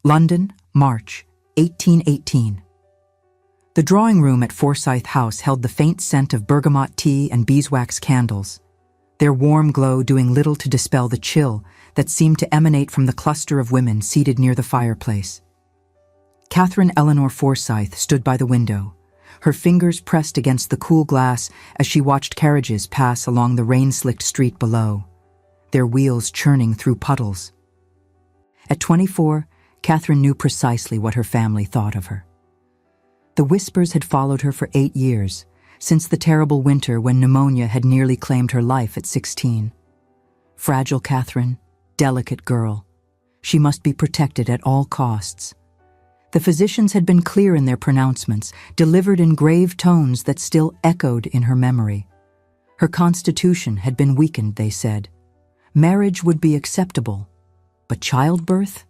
London, March, 1818. The drawing room at Forsyth House held the faint scent of bergamot tea and beeswax candles, their warm glow doing little to dispel the chill that seemed to emanate from the cluster of women seated near the fireplace. Catherine Eleanor Forsyth stood by the window, her fingers pressed against the cool glass as she watched carriages pass along the rain-slicked street below, their wheels churning through puddles. At 24, Catherine knew precisely what her family thought of her. The whispers had followed her for 8 years, since the terrible winter when pneumonia had nearly claimed her life at 16. Fragile Catherine, delicate girl. She must be protected at all costs. The physicians had been clear in their pronouncements, delivered in grave tones that still echoed in her memory. Her constitution had been weakened, they said. Marriage would be acceptable, but childbirth?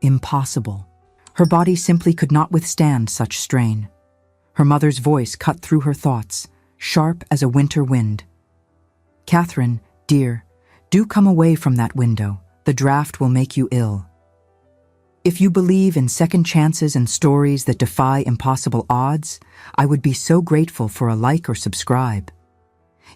Impossible. Her body simply could not withstand such strain. Her mother's voice cut through her thoughts, sharp as a winter wind. "Catherine, dear, do come away from that window. The draught will make you ill. If you believe in second chances and stories that defy impossible odds, I would be so grateful for a like or subscribe.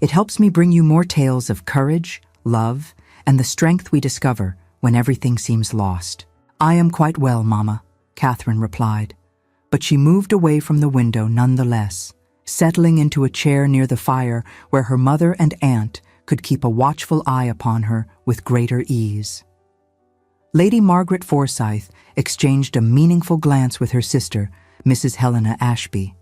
It helps me bring you more tales of courage, love, and the strength we discover when everything seems lost." "I am quite well, Mama," Catherine replied, but she moved away from the window nonetheless, settling into a chair near the fire where her mother and aunt could keep a watchful eye upon her with greater ease. Lady Margaret Forsyth exchanged a meaningful glance with her sister, Mrs. Helena Ashby.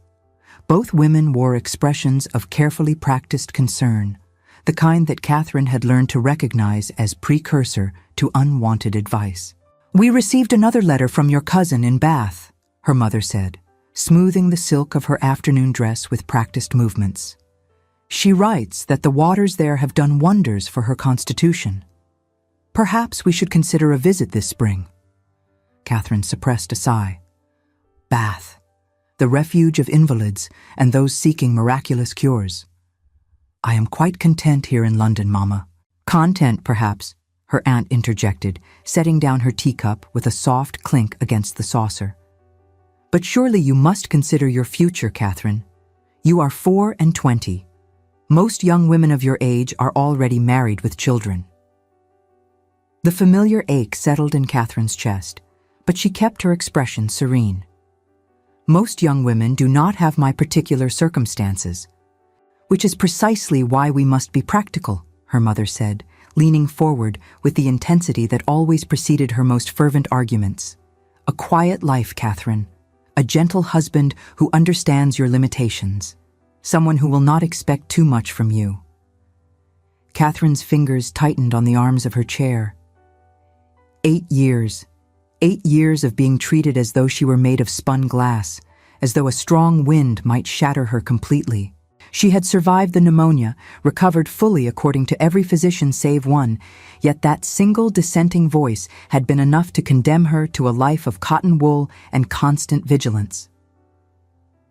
Both women wore expressions of carefully practiced concern, the kind that Catherine had learned to recognize as precursor to unwanted advice. "We received another letter from your cousin in Bath," her mother said, smoothing the silk of her afternoon dress with practiced movements. "She writes that the waters there have done wonders for her constitution. Perhaps we should consider a visit this spring." Catherine suppressed a sigh. Bath, the refuge of invalids and those seeking miraculous cures. "I am quite content here in London, Mama." "Content, perhaps," her aunt interjected, setting down her teacup with a soft clink against the saucer. "But surely you must consider your future, Catherine. You are 24. Most young women of your age are already married with children." The familiar ache settled in Catherine's chest, but she kept her expression serene. "Most young women do not have my particular circumstances, which is precisely why we must be practical," her mother said, leaning forward with the intensity that always preceded her most fervent arguments. "A quiet life, Catherine. A gentle husband who understands your limitations. Someone who will not expect too much from you." Catherine's fingers tightened on the arms of her chair. 8 years. 8 years of being treated as though she were made of spun glass, as though a strong wind might shatter her completely. She had survived the pneumonia, recovered fully according to every physician save one, yet that single dissenting voice had been enough to condemn her to a life of cotton wool and constant vigilance.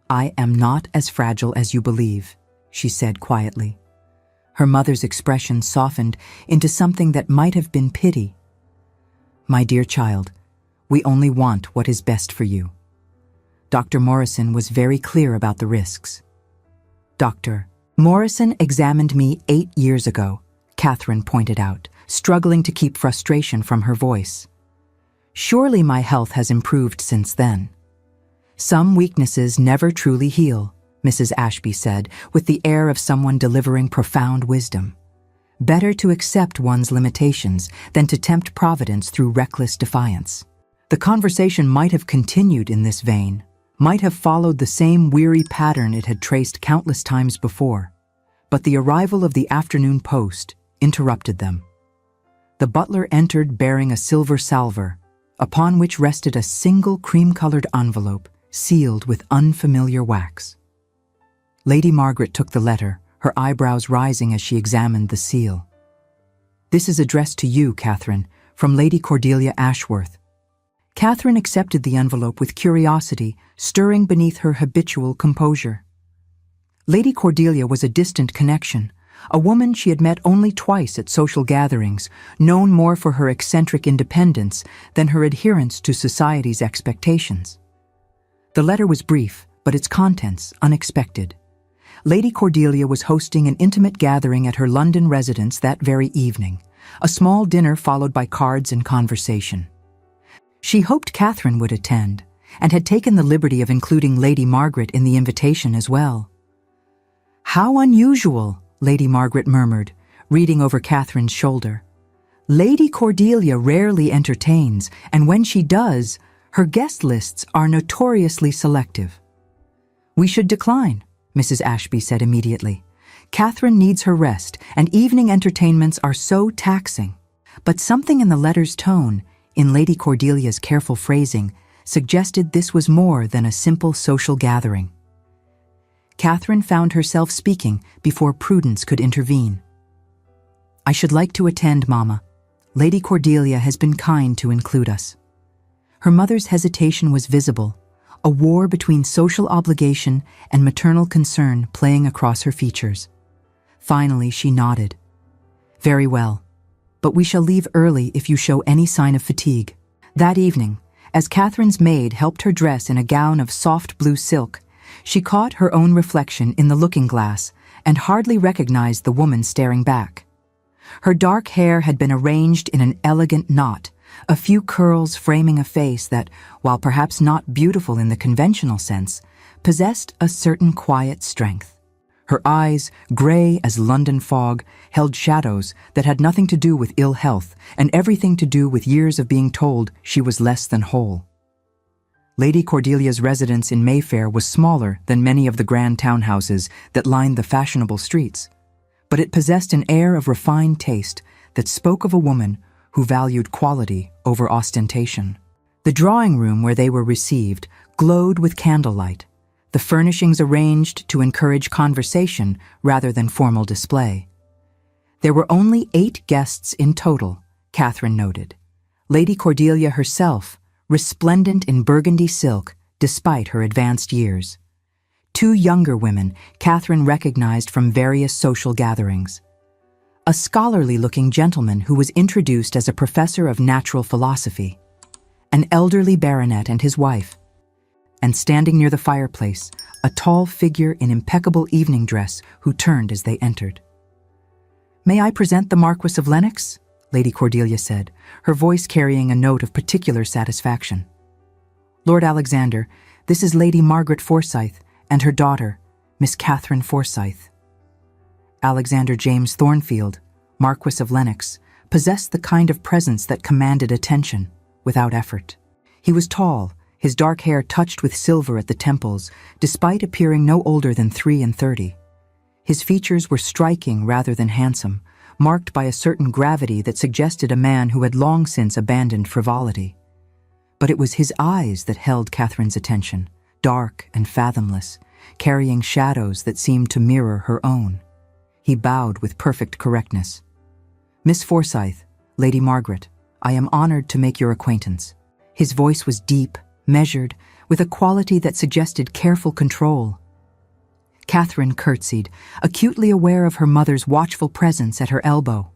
"I am not as fragile as you believe," she said quietly. Her mother's expression softened into something that might have been pity. "My dear child, we only want what is best for you. Dr. Morrison was very clear about the risks." "Dr. Morrison examined me 8 years ago," Catherine pointed out, struggling to keep frustration from her voice. "Surely my health has improved since then." "Some weaknesses never truly heal," Mrs. Ashby said, with the air of someone delivering profound wisdom. "Better to accept one's limitations than to tempt Providence through reckless defiance." The conversation might have continued in this vein, might have followed the same weary pattern it had traced countless times before, but the arrival of the afternoon post interrupted them. The butler entered bearing a silver salver, upon which rested a single cream-colored envelope sealed with unfamiliar wax. Lady Margaret took the letter, her eyebrows rising as she examined the seal. "This is addressed to you, Catherine, from Lady Cordelia Ashworth." Catherine accepted the envelope with curiosity, stirring beneath her habitual composure. Lady Cordelia was a distant connection, a woman she had met only twice at social gatherings, known more for her eccentric independence than her adherence to society's expectations. The letter was brief, but its contents unexpected. Lady Cordelia was hosting an intimate gathering at her London residence that very evening, a small dinner followed by cards and conversation. She hoped Catherine would attend, and had taken the liberty of including Lady Margaret in the invitation as well. "How unusual," Lady Margaret murmured, reading over Catherine's shoulder. "Lady Cordelia rarely entertains, and when she does, her guest lists are notoriously selective." "We should decline," Mrs. Ashby said immediately. "Catherine needs her rest, and evening entertainments are so taxing." But something in the letter's tone, in Lady Cordelia's careful phrasing, suggested this was more than a simple social gathering. Catherine found herself speaking before prudence could intervene. "I should like to attend, Mama. Lady Cordelia has been kind to include us." Her mother's hesitation was visible, a war between social obligation and maternal concern playing across her features. Finally, she nodded. "Very well, but we shall leave early if you show any sign of fatigue." That evening, as Catherine's maid helped her dress in a gown of soft blue silk, she caught her own reflection in the looking-glass and hardly recognized the woman staring back. Her dark hair had been arranged in an elegant knot, a few curls framing a face that, while perhaps not beautiful in the conventional sense, possessed a certain quiet strength. Her eyes, gray as London fog, held shadows that had nothing to do with ill health and everything to do with years of being told she was less than whole. Lady Cordelia's residence in Mayfair was smaller than many of the grand townhouses that lined the fashionable streets, but it possessed an air of refined taste that spoke of a woman who valued quality over ostentation. The drawing room where they were received glowed with candlelight, the furnishings arranged to encourage conversation rather than formal display. There were only 8 guests in total, Catherine noted. Lady Cordelia herself, resplendent in burgundy silk despite her advanced years. 2 younger women Catherine recognized from various social gatherings. A scholarly-looking gentleman who was introduced as a professor of natural philosophy, an elderly baronet and his wife, and standing near the fireplace, a tall figure in impeccable evening dress who turned as they entered. "May I present the Marquis of Lennox?" Lady Cordelia said, her voice carrying a note of particular satisfaction. "Lord Alexander, this is Lady Margaret Forsyth and her daughter, Miss Catherine Forsyth." Alexander James Thornfield, Marquis of Lennox, possessed the kind of presence that commanded attention without effort. He was tall, his dark hair touched with silver at the temples, despite appearing no older than 33. His features were striking rather than handsome, marked by a certain gravity that suggested a man who had long since abandoned frivolity. But it was his eyes that held Catherine's attention, dark and fathomless, carrying shadows that seemed to mirror her own. He bowed with perfect correctness. "Miss Forsyth, Lady Margaret, I am honored to make your acquaintance." His voice was deep, measured, with a quality that suggested careful control. Catherine curtsied, acutely aware of her mother's watchful presence at her elbow.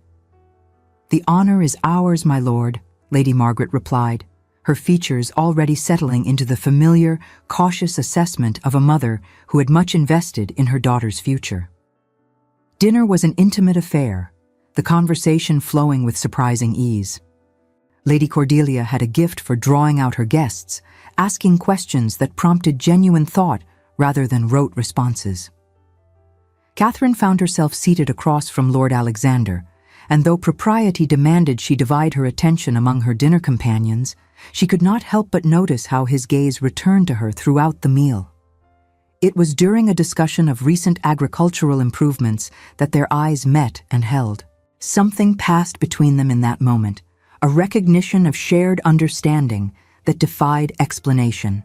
"The honor is ours, my lord," Lady Margaret replied, her features already settling into the familiar, cautious assessment of a mother who had much invested in her daughter's future. Dinner was an intimate affair, the conversation flowing with surprising ease. Lady Cordelia had a gift for drawing out her guests, asking questions that prompted genuine thought rather than rote responses. Catherine found herself seated across from Lord Alexander, and though propriety demanded she divide her attention among her dinner companions, she could not help but notice how his gaze returned to her throughout the meal. It was during a discussion of recent agricultural improvements that their eyes met and held. Something passed between them in that moment, a recognition of shared understanding that defied explanation.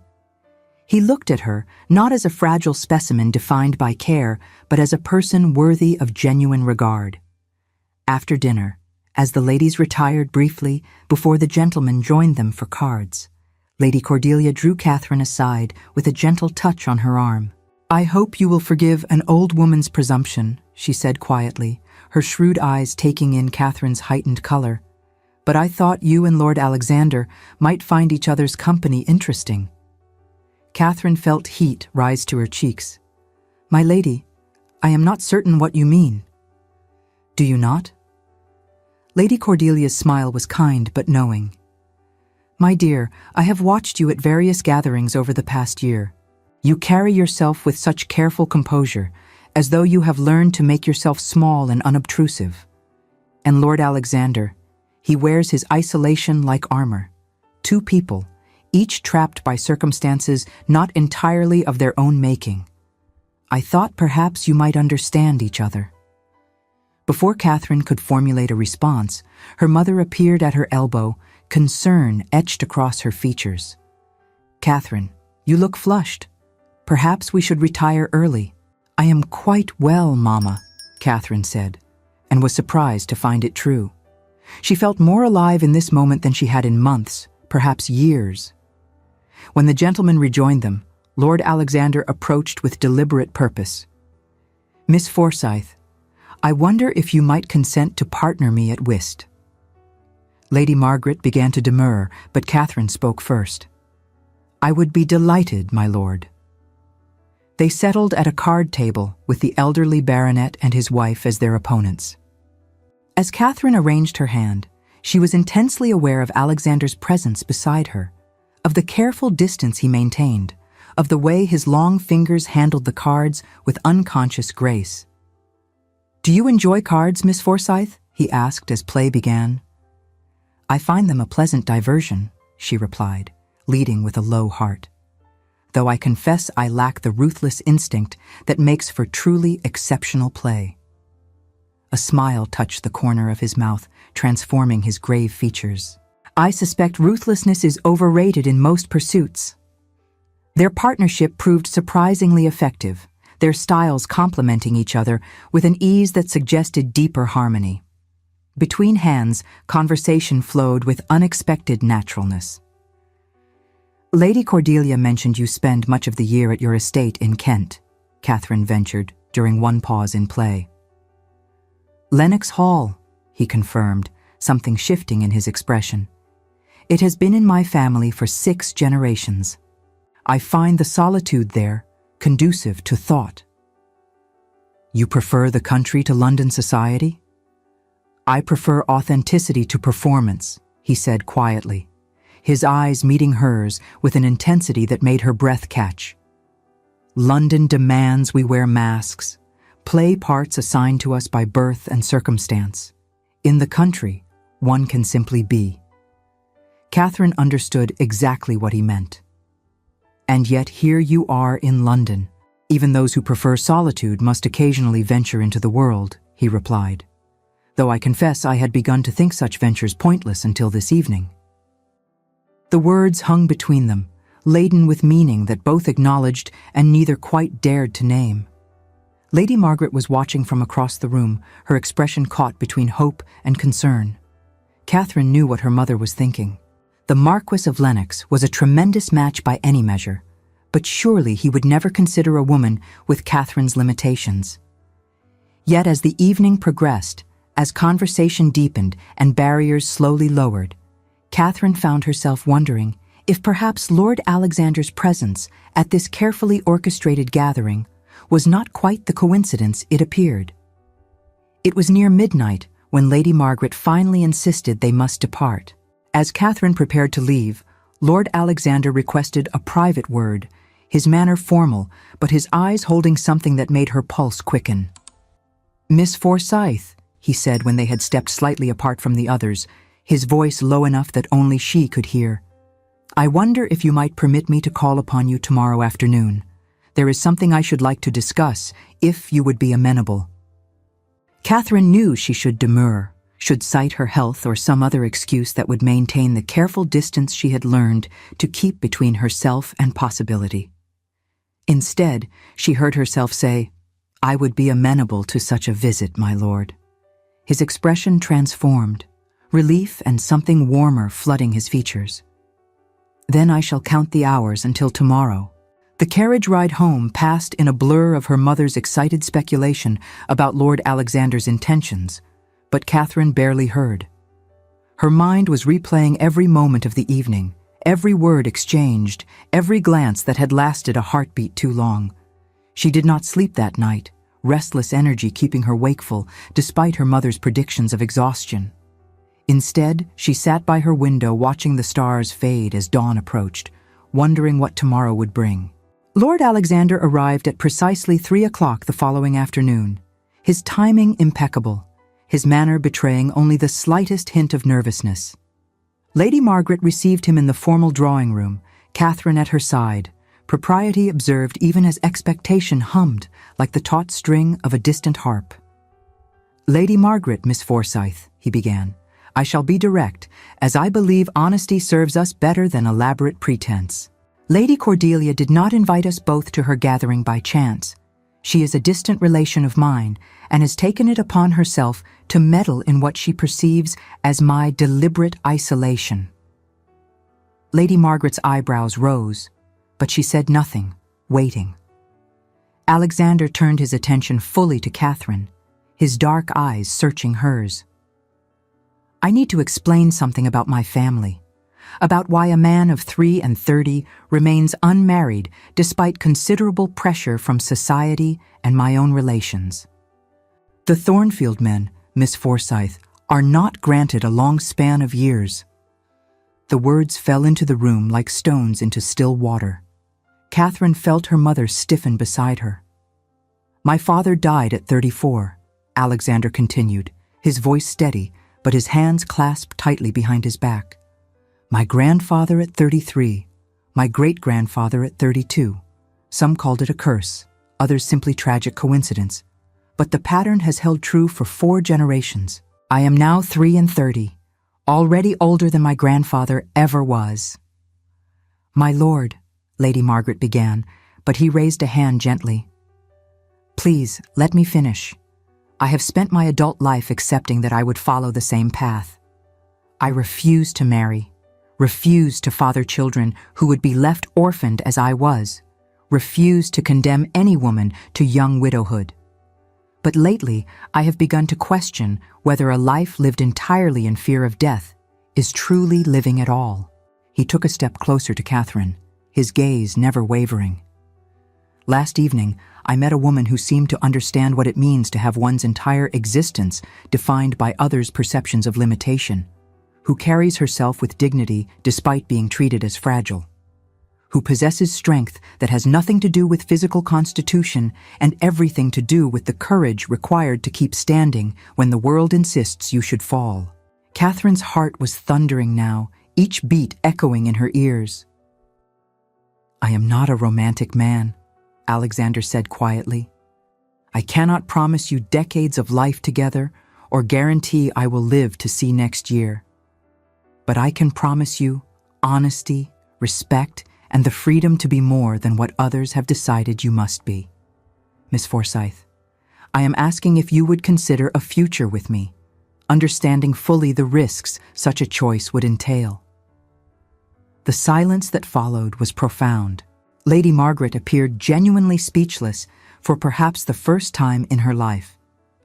He looked at her, not as a fragile specimen defined by care, but as a person worthy of genuine regard. After dinner, as the ladies retired briefly before the gentlemen joined them for cards, Lady Cordelia drew Catherine aside with a gentle touch on her arm. "I hope you will forgive an old woman's presumption she said quietly, her shrewd eyes taking in Catherine's heightened color. "But I thought you and Lord Alexander might find each other's company interesting." Catherine felt heat rise to her cheeks. "My lady, I am not certain what you mean." "Do you not?" Lady Cordelia's smile was kind but knowing. "My dear, I have watched you at various gatherings over the past year. You carry yourself with such careful composure, as though you have learned to make yourself small and unobtrusive. And Lord Alexander, he wears his isolation like armor. Two people, each trapped by circumstances not entirely of their own making. I thought perhaps you might understand each other." Before Catherine could formulate a response, her mother appeared at her elbow, concern etched across her features. "Catherine, you look flushed. Perhaps we should retire early." "I am quite well, Mama," Catherine said, and was surprised to find it true. She felt more alive in this moment than she had in months, perhaps years. When the gentlemen rejoined them, Lord Alexander approached with deliberate purpose. "Miss Forsyth, I wonder if you might consent to partner me at whist." Lady Margaret began to demur, but Catherine spoke first. "I would be delighted, my lord." They settled at a card table with the elderly baronet and his wife as their opponents. As Catherine arranged her hand, she was intensely aware of Alexander's presence beside her, of the careful distance he maintained, of the way his long fingers handled the cards with unconscious grace. "Do you enjoy cards, Miss Forsyth?" he asked as play began. "I find them a pleasant diversion," she replied, leading with a low heart. "Though I confess I lack the ruthless instinct that makes for truly exceptional play." A smile touched the corner of his mouth, transforming his grave features. "I suspect ruthlessness is overrated in most pursuits." Their partnership proved surprisingly effective, their styles complementing each other with an ease that suggested deeper harmony. Between hands, conversation flowed with unexpected naturalness. "Lady Cordelia mentioned you spend much of the year at your estate in Kent," Catherine ventured during one pause in play. "Lennox Hall," he confirmed, something shifting in his expression. "It has been in my family for 6 generations. I find the solitude there conducive to thought." "You prefer the country to London society?" "I prefer authenticity to performance," he said quietly, his eyes meeting hers with an intensity that made her breath catch. "London demands we wear masks, play parts assigned to us by birth and circumstance. In the country, one can simply be." Catherine understood exactly what he meant. "And yet here you are in London. Even those who prefer solitude must occasionally venture into the world," he replied, though I confess I had begun to think such ventures pointless until this evening. The words hung between them, laden with meaning that both acknowledged and neither quite dared to name. Lady Margaret was watching from across the room, her expression caught between hope and concern. Catherine knew what her mother was thinking. The Marquis of Lennox was a tremendous match by any measure, but surely he would never consider a woman with Catherine's limitations. Yet as the evening progressed, as conversation deepened and barriers slowly lowered, Catherine found herself wondering if perhaps Lord Alexander's presence at this carefully orchestrated gathering was not quite the coincidence it appeared. It was near midnight when Lady Margaret finally insisted they must depart. As Catherine prepared to leave, Lord Alexander requested a private word, his manner formal, but his eyes holding something that made her pulse quicken. "Miss Forsyth," he said when they had stepped slightly apart from the others, his voice low enough that only she could hear. "I wonder if you might permit me to call upon you tomorrow afternoon. There is something I should like to discuss, if you would be amenable." Catherine knew she should demur, should cite her health or some other excuse that would maintain the careful distance she had learned to keep between herself and possibility. Instead, she heard herself say, "I would be amenable to such a visit, my lord." His expression transformed, relief and something warmer flooding his features. "Then I shall count the hours until tomorrow." The carriage ride home passed in a blur of her mother's excited speculation about Lord Alexander's intentions, but Catherine barely heard. Her mind was replaying every moment of the evening, every word exchanged, every glance that had lasted a heartbeat too long. She did not sleep that night, restless energy keeping her wakeful despite her mother's predictions of exhaustion. Instead, she sat by her window watching the stars fade as dawn approached, wondering what tomorrow would bring. Lord Alexander arrived at precisely 3 o'clock the following afternoon, his timing impeccable, his manner betraying only the slightest hint of nervousness. Lady Margaret received him in the formal drawing room, Catherine at her side, propriety observed even as expectation hummed like the taut string of a distant harp. "Lady Margaret, Miss Forsyth," he began, "I shall be direct, as I believe honesty serves us better than elaborate pretense. Lady Cordelia did not invite us both to her gathering by chance. She is a distant relation of mine and has taken it upon herself to meddle in what she perceives as my deliberate isolation." Lady Margaret's eyebrows rose, but she said nothing, waiting. Alexander turned his attention fully to Catherine, his dark eyes searching hers. "I need to explain something about my family, about why a man of 33 remains unmarried despite considerable pressure from society and my own relations. The Thornfield men, Miss Forsyth, are not granted a long span of years." The words fell into the room like stones into still water. Catherine felt her mother stiffen beside her. "My father died at 34, Alexander continued, his voice steady, but his hands clasped tightly behind his back. "My grandfather at 33, my great-grandfather at 32. Some called it a curse, others simply tragic coincidence. But the pattern has held true for 4 generations. I am now 33, already older than my grandfather ever was." "My lord," Lady Margaret began, but he raised a hand gently. "Please, let me finish. I have spent my adult life accepting that I would follow the same path. I refuse to marry, refuse to father children who would be left orphaned as I was, refuse to condemn any woman to young widowhood. But lately, I have begun to question whether a life lived entirely in fear of death is truly living at all." He took a step closer to Catherine, his gaze never wavering. "Last evening, I met a woman who seemed to understand what it means to have one's entire existence defined by others' perceptions of limitation, who carries herself with dignity despite being treated as fragile, who possesses strength that has nothing to do with physical constitution and everything to do with the courage required to keep standing when the world insists you should fall." Catherine's heart was thundering now, each beat echoing in her ears. "I am not a romantic man," Alexander said quietly. "I cannot promise you decades of life together or guarantee I will live to see next year. But I can promise you honesty, respect, and the freedom to be more than what others have decided you must be. Miss Forsyth, I am asking if you would consider a future with me, understanding fully the risks such a choice would entail." The silence that followed was profound. Lady Margaret appeared genuinely speechless for perhaps the first time in her life.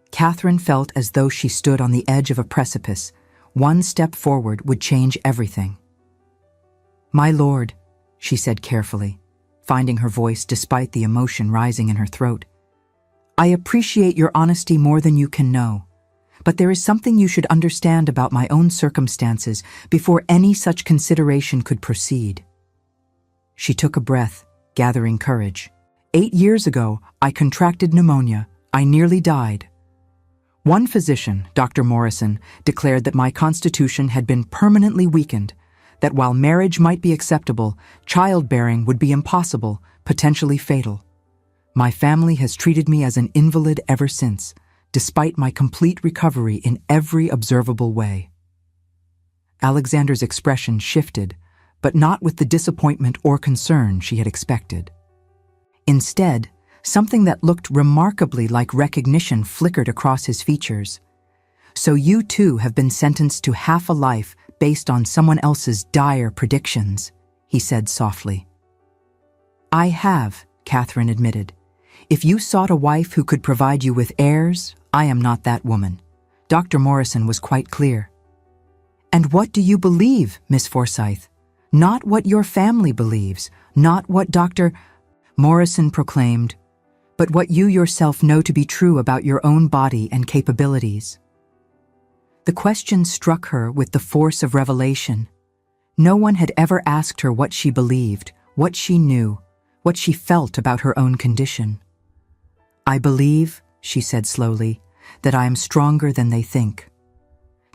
Catherine felt as though she stood on the edge of a precipice. One step forward would change everything. "My lord," she said carefully, finding her voice despite the emotion rising in her throat, "I appreciate your honesty more than you can know, but there is something you should understand about my own circumstances before any such consideration could proceed." She took a breath, gathering courage. 8 years ago, I contracted pneumonia. I nearly died. One physician, Dr. Morrison, declared that my constitution had been permanently weakened, that while marriage might be acceptable, childbearing would be impossible, potentially fatal. My family has treated me as an invalid ever since, despite my complete recovery in every observable way. Alexander's expression shifted, but not with the disappointment or concern she had expected. Instead, something that looked remarkably like recognition flickered across his features. "So you too have been sentenced to half a life based on someone else's dire predictions," he said softly. I have, Catherine admitted. If you sought a wife who could provide you with heirs, I am not that woman. Dr. Morrison was quite clear. And what do you believe, Miss Forsyth? Not what your family believes, not what Dr. Morrison proclaimed, but what you yourself know to be true about your own body and capabilities. The question struck her with the force of revelation. No one had ever asked her what she believed, what she knew, what she felt about her own condition. I believe, she said slowly, that I am stronger than they think,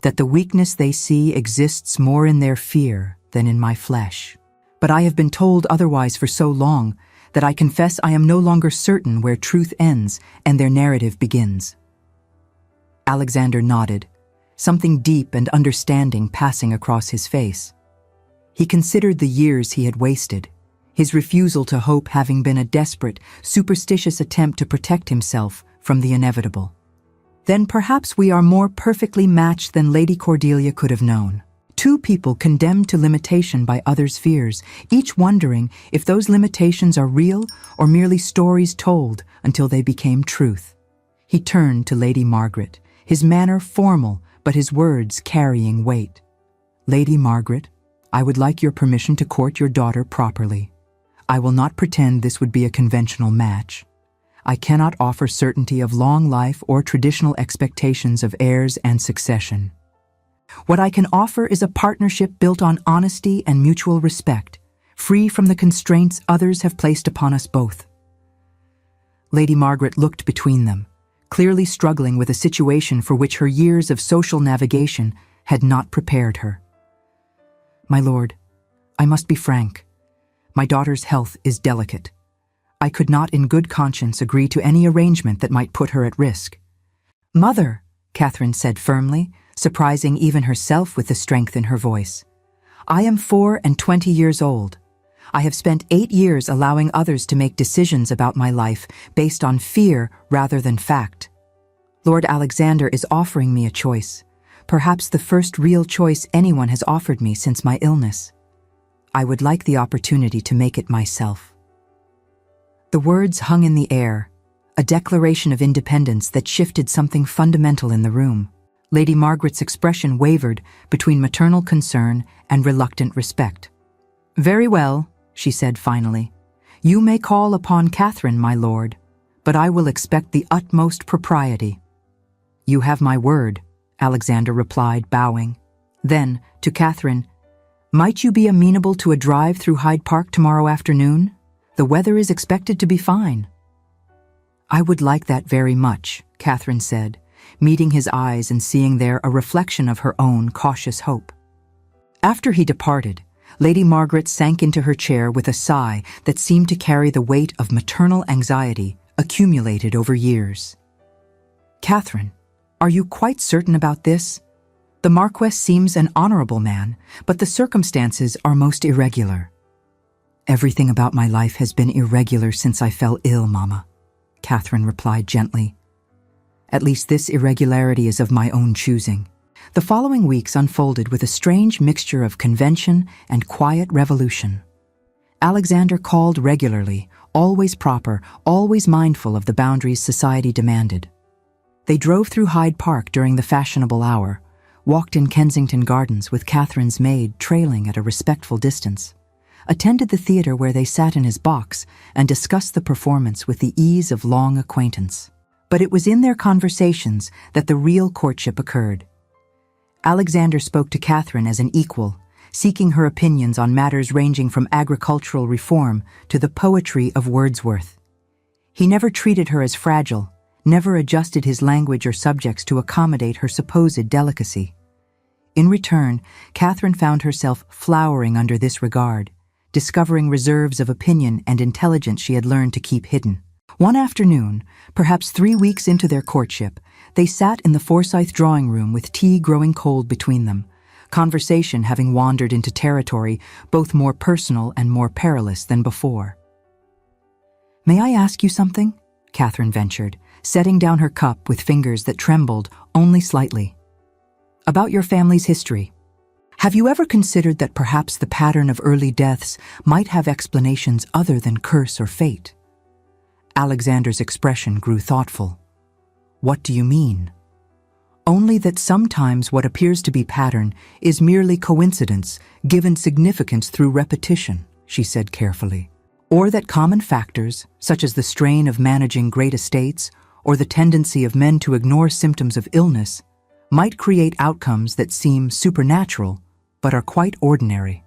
that the weakness they see exists more in their fear than in my flesh. But I have been told otherwise for so long that I confess I am no longer certain where truth ends and their narrative begins. Alexander nodded, something deep and understanding passing across his face. He considered the years he had wasted, his refusal to hope having been a desperate, superstitious attempt to protect himself from the inevitable. Then perhaps we are more perfectly matched than Lady Cordelia could have known. Two people condemned to limitation by others' fears, each wondering if those limitations are real or merely stories told until they became truth. He turned to Lady Margaret, his manner formal but his words carrying weight. Lady Margaret, I would like your permission to court your daughter properly. I will not pretend this would be a conventional match. I cannot offer certainty of long life or traditional expectations of heirs and succession. What I can offer is a partnership built on honesty and mutual respect, free from the constraints others have placed upon us both. Lady Margaret looked between them, clearly struggling with a situation for which her years of social navigation had not prepared her. My lord, I must be frank. My daughter's health is delicate. I could not in good conscience agree to any arrangement that might put her at risk. Mother, Catherine said firmly, surprising even herself with the strength in her voice. I am 24 years old. I have spent 8 years allowing others to make decisions about my life based on fear rather than fact. Lord Alexander is offering me a choice, perhaps the first real choice anyone has offered me since my illness. I would like the opportunity to make it myself. The words hung in the air, a declaration of independence that shifted something fundamental in the room. Lady Margaret's expression wavered between maternal concern and reluctant respect. Very well, she said finally. You may call upon Catherine, my lord, but I will expect the utmost propriety. You have my word, Alexander replied, bowing. Then, to Catherine, might you be amenable to a drive through Hyde Park tomorrow afternoon? The weather is expected to be fine. I would like that very much, Catherine said, meeting his eyes and seeing there a reflection of her own cautious hope. After he departed, Lady Margaret sank into her chair with a sigh that seemed to carry the weight of maternal anxiety accumulated over years. Catherine, are you quite certain about this? The Marquess seems an honorable man, but the circumstances are most irregular. Everything about my life has been irregular since I fell ill, Mama, Catherine replied gently. At least this irregularity is of my own choosing. The following weeks unfolded with a strange mixture of convention and quiet revolution. Alexander called regularly, always proper, always mindful of the boundaries society demanded. They drove through Hyde Park during the fashionable hour, walked in Kensington Gardens with Catherine's maid trailing at a respectful distance, attended the theatre where they sat in his box and discussed the performance with the ease of long acquaintance. But it was in their conversations that the real courtship occurred. Alexander spoke to Catherine as an equal, seeking her opinions on matters ranging from agricultural reform to the poetry of Wordsworth. He never treated her as fragile, never adjusted his language or subjects to accommodate her supposed delicacy. In return, Catherine found herself flowering under this regard, discovering reserves of opinion and intelligence she had learned to keep hidden. One afternoon, perhaps 3 weeks into their courtship, they sat in the Forsyth drawing room with tea growing cold between them, conversation having wandered into territory both more personal and more perilous than before. May I ask you something? Catherine ventured, setting down her cup with fingers that trembled only slightly. About your family's history. Have you ever considered that perhaps the pattern of early deaths might have explanations other than curse or fate? Alexander's expression grew thoughtful. What do you mean? Only that sometimes what appears to be pattern is merely coincidence given significance through repetition, she said carefully. Or that common factors, such as the strain of managing great estates or the tendency of men to ignore symptoms of illness, might create outcomes that seem supernatural but are quite ordinary.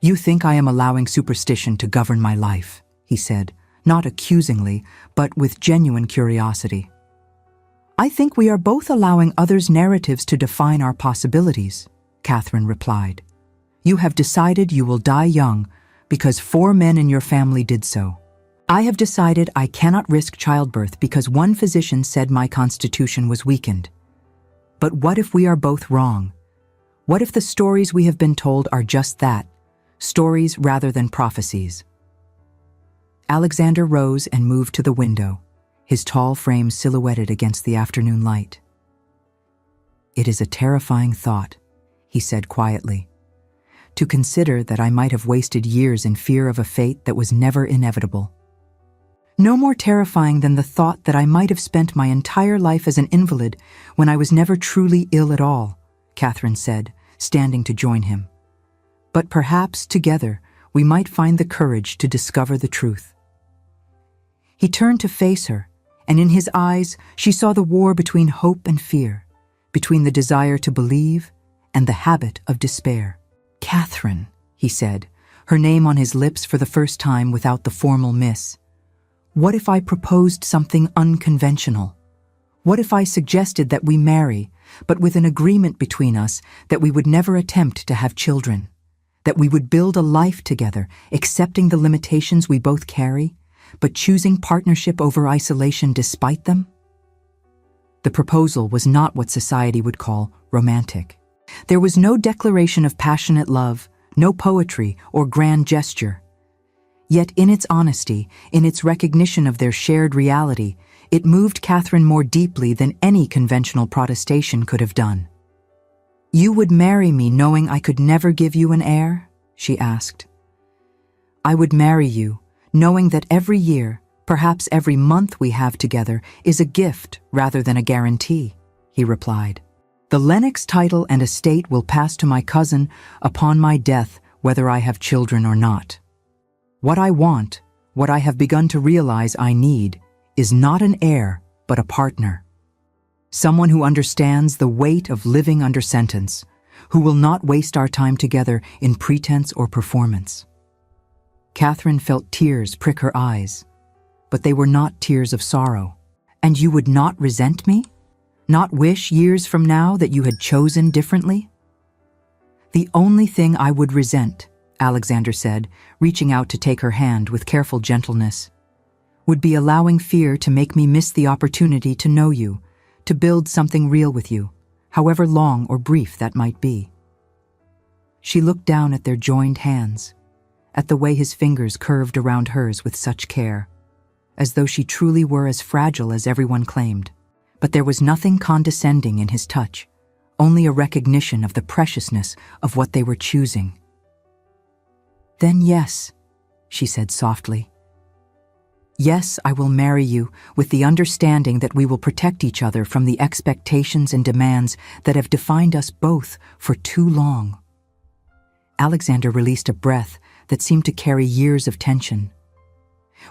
You think I am allowing superstition to govern my life, he said, not accusingly, but with genuine curiosity. I think we are both allowing others' narratives to define our possibilities, Catherine replied. You have decided you will die young because 4 men in your family did so. I have decided I cannot risk childbirth because one physician said my constitution was weakened. But what if we are both wrong? What if the stories we have been told are just that, stories rather than prophecies? Alexander rose and moved to the window, his tall frame silhouetted against the afternoon light. It is a terrifying thought, he said quietly, to consider that I might have wasted years in fear of a fate that was never inevitable. No more terrifying than the thought that I might have spent my entire life as an invalid when I was never truly ill at all, Catherine said, standing to join him. But perhaps, together, we might find the courage to discover the truth. He turned to face her, and in his eyes she saw the war between hope and fear, between the desire to believe and the habit of despair. Catherine, he said, her name on his lips for the first time without the formal miss. What if I proposed something unconventional? What if I suggested that we marry, but with an agreement between us that we would never attempt to have children, that we would build a life together, accepting the limitations we both carry, but choosing partnership over isolation despite them? The proposal was not what society would call romantic. There was no declaration of passionate love, no poetry or grand gesture. Yet in its honesty, in its recognition of their shared reality, it moved Catherine more deeply than any conventional protestation could have done. You would marry me knowing I could never give you an heir? She asked. I would marry you, knowing that every year, perhaps every month we have together, is a gift rather than a guarantee, he replied. The Lennox title and estate will pass to my cousin upon my death, whether I have children or not. What I want, what I have begun to realize I need, is not an heir, but a partner. Someone who understands the weight of living under sentence, who will not waste our time together in pretense or performance. Catherine felt tears prick her eyes, but they were not tears of sorrow. And you would not resent me? Not wish years from now that you had chosen differently? The only thing I would resent, Alexander said, reaching out to take her hand with careful gentleness, would be allowing fear to make me miss the opportunity to know you, to build something real with you, however long or brief that might be. She looked down at their joined hands, at the way his fingers curved around hers with such care, as though she truly were as fragile as everyone claimed. But there was nothing condescending in his touch, only a recognition of the preciousness of what they were choosing. Then yes, she said softly. Yes, I will marry you with the understanding that we will protect each other from the expectations and demands that have defined us both for too long. Alexander released a breath that seemed to carry years of tension.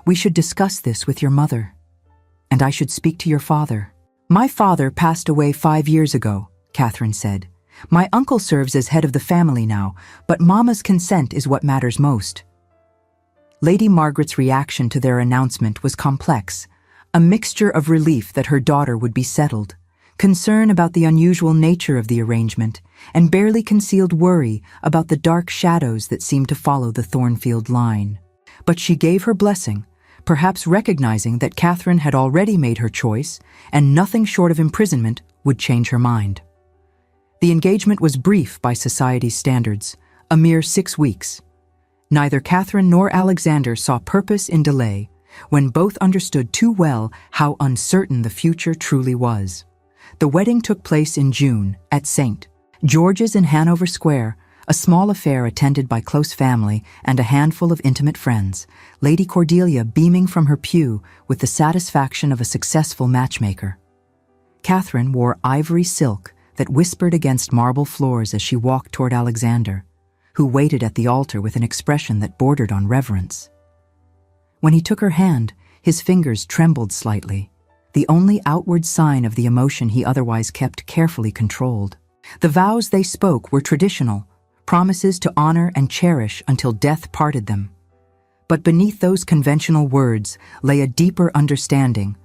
We should discuss this with your mother, and I should speak to your father. My father passed away 5 years ago, Catherine said. My uncle serves as head of the family now, but Mama's consent is what matters most. Lady Margaret's reaction to their announcement was complex, a mixture of relief that her daughter would be settled, concern about the unusual nature of the arrangement, and barely concealed worry about the dark shadows that seemed to follow the Thornfield line. But she gave her blessing, perhaps recognizing that Catherine had already made her choice, and nothing short of imprisonment would change her mind. The engagement was brief by society's standards, a mere 6 weeks. Neither Catherine nor Alexander saw purpose in delay, when both understood too well how uncertain the future truly was. The wedding took place in June at St. George's in Hanover Square, a small affair attended by close family and a handful of intimate friends, Lady Cordelia beaming from her pew with the satisfaction of a successful matchmaker. Catherine wore ivory silk that whispered against marble floors as she walked toward Alexander, who waited at the altar with an expression that bordered on reverence. When he took her hand, his fingers trembled slightly, the only outward sign of the emotion he otherwise kept carefully controlled. The vows they spoke were traditional, promises to honor and cherish until death parted them. But beneath those conventional words lay a deeper understanding,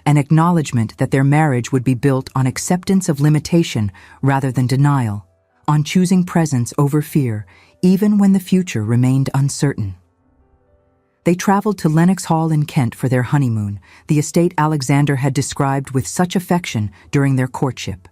an acknowledgement that their marriage would be built on acceptance of limitation rather than denial, on choosing presence over fear, even when the future remained uncertain. They traveled to Lenox Hall in Kent for their honeymoon, the estate Alexander had described with such affection during their courtship.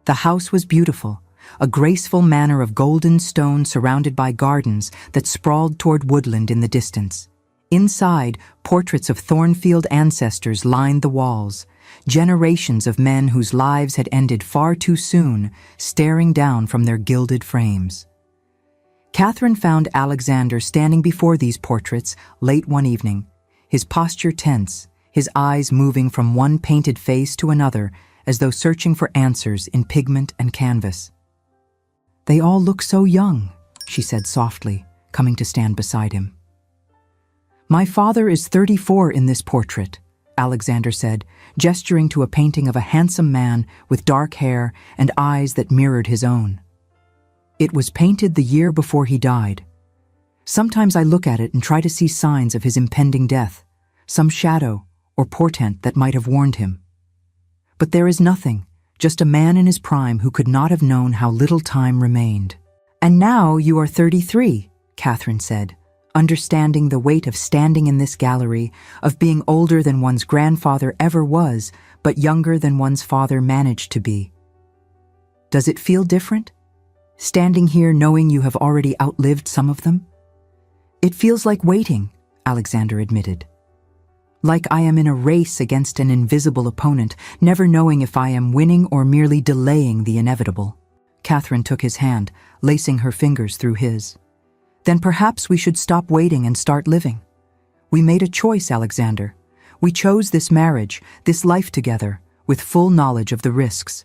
The house was beautiful, a graceful manor of golden stone surrounded by gardens that sprawled toward woodland in the distance. Inside, portraits of Thornfield ancestors lined the walls, generations of men whose lives had ended far too soon, staring down from their gilded frames. Catherine found Alexander standing before these portraits late one evening, his posture tense, his eyes moving from one painted face to another as though searching for answers in pigment and canvas. "They all look so young," she said softly, coming to stand beside him. "My father is 34 in this portrait," Alexander said, gesturing to a painting of a handsome man with dark hair and eyes that mirrored his own. "It was painted the year before he died. Sometimes I look at it and try to see signs of his impending death, some shadow or portent that might have warned him. But there is nothing, just a man in his prime who could not have known how little time remained." "And now you are 33, Catherine said, understanding the weight of standing in this gallery, of being older than one's grandfather ever was, but younger than one's father managed to be. "Does it feel different? Standing here knowing you have already outlived some of them?" "It feels like waiting," Alexander admitted. "Like I am in a race against an invisible opponent, never knowing if I am winning or merely delaying the inevitable." Catherine took his hand, lacing her fingers through his. "Then perhaps we should stop waiting and start living. We made a choice, Alexander. We chose this marriage, this life together, with full knowledge of the risks.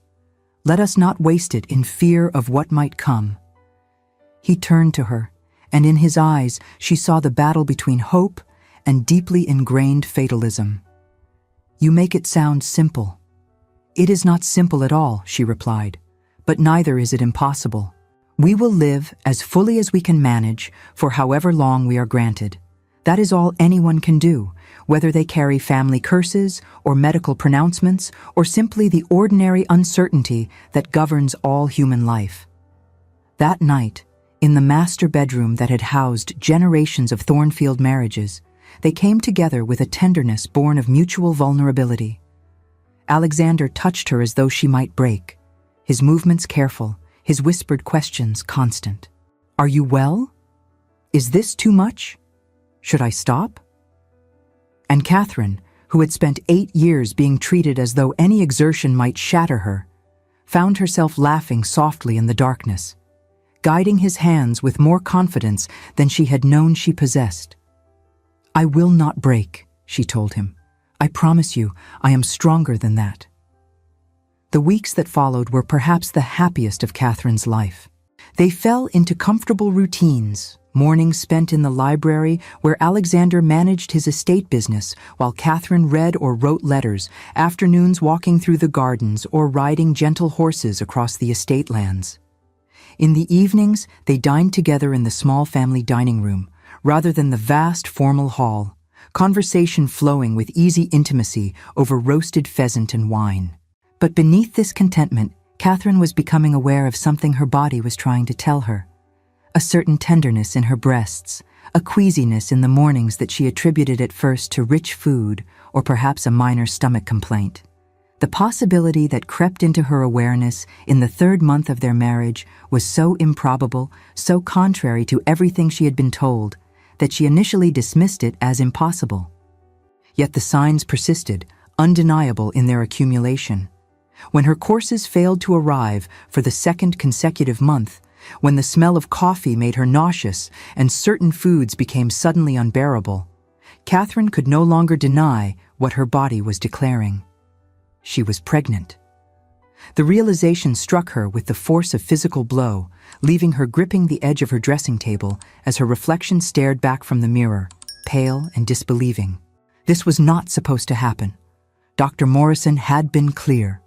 Let us not waste it in fear of what might come." He turned to her, and in his eyes she saw the battle between hope and deeply ingrained fatalism. "You make it sound simple." "It is not simple at all," she replied, "but neither is it impossible. We will live as fully as we can manage for however long we are granted. That is all anyone can do, whether they carry family curses or medical pronouncements or simply the ordinary uncertainty that governs all human life." That night, in the master bedroom that had housed generations of Thornfield marriages, they came together with a tenderness born of mutual vulnerability. Alexander touched her as though she might break, his movements careful, his whispered questions constant. "Are you well? Is this too much? Should I stop?" And Catherine, who had spent 8 years being treated as though any exertion might shatter her, found herself laughing softly in the darkness, guiding his hands with more confidence than she had known she possessed. "I will not break," she told him. "I promise you, I am stronger than that." The weeks that followed were perhaps the happiest of Catherine's life. They fell into comfortable routines, mornings spent in the library where Alexander managed his estate business while Catherine read or wrote letters, afternoons walking through the gardens or riding gentle horses across the estate lands. In the evenings, they dined together in the small family dining room, rather than the vast formal hall, conversation flowing with easy intimacy over roasted pheasant and wine. But beneath this contentment, Catherine was becoming aware of something her body was trying to tell her. A certain tenderness in her breasts, a queasiness in the mornings that she attributed at first to rich food or perhaps a minor stomach complaint. The possibility that crept into her awareness in the 3rd month of their marriage was so improbable, so contrary to everything she had been told, that she initially dismissed it as impossible. Yet the signs persisted, undeniable in their accumulation. When her courses failed to arrive for the second consecutive month, when the smell of coffee made her nauseous and certain foods became suddenly unbearable, Catherine could no longer deny what her body was declaring. She was pregnant. The realization struck her with the force of physical blow, leaving her gripping the edge of her dressing table as her reflection stared back from the mirror, pale and disbelieving. This was not supposed to happen. Dr. Morrison had been clear.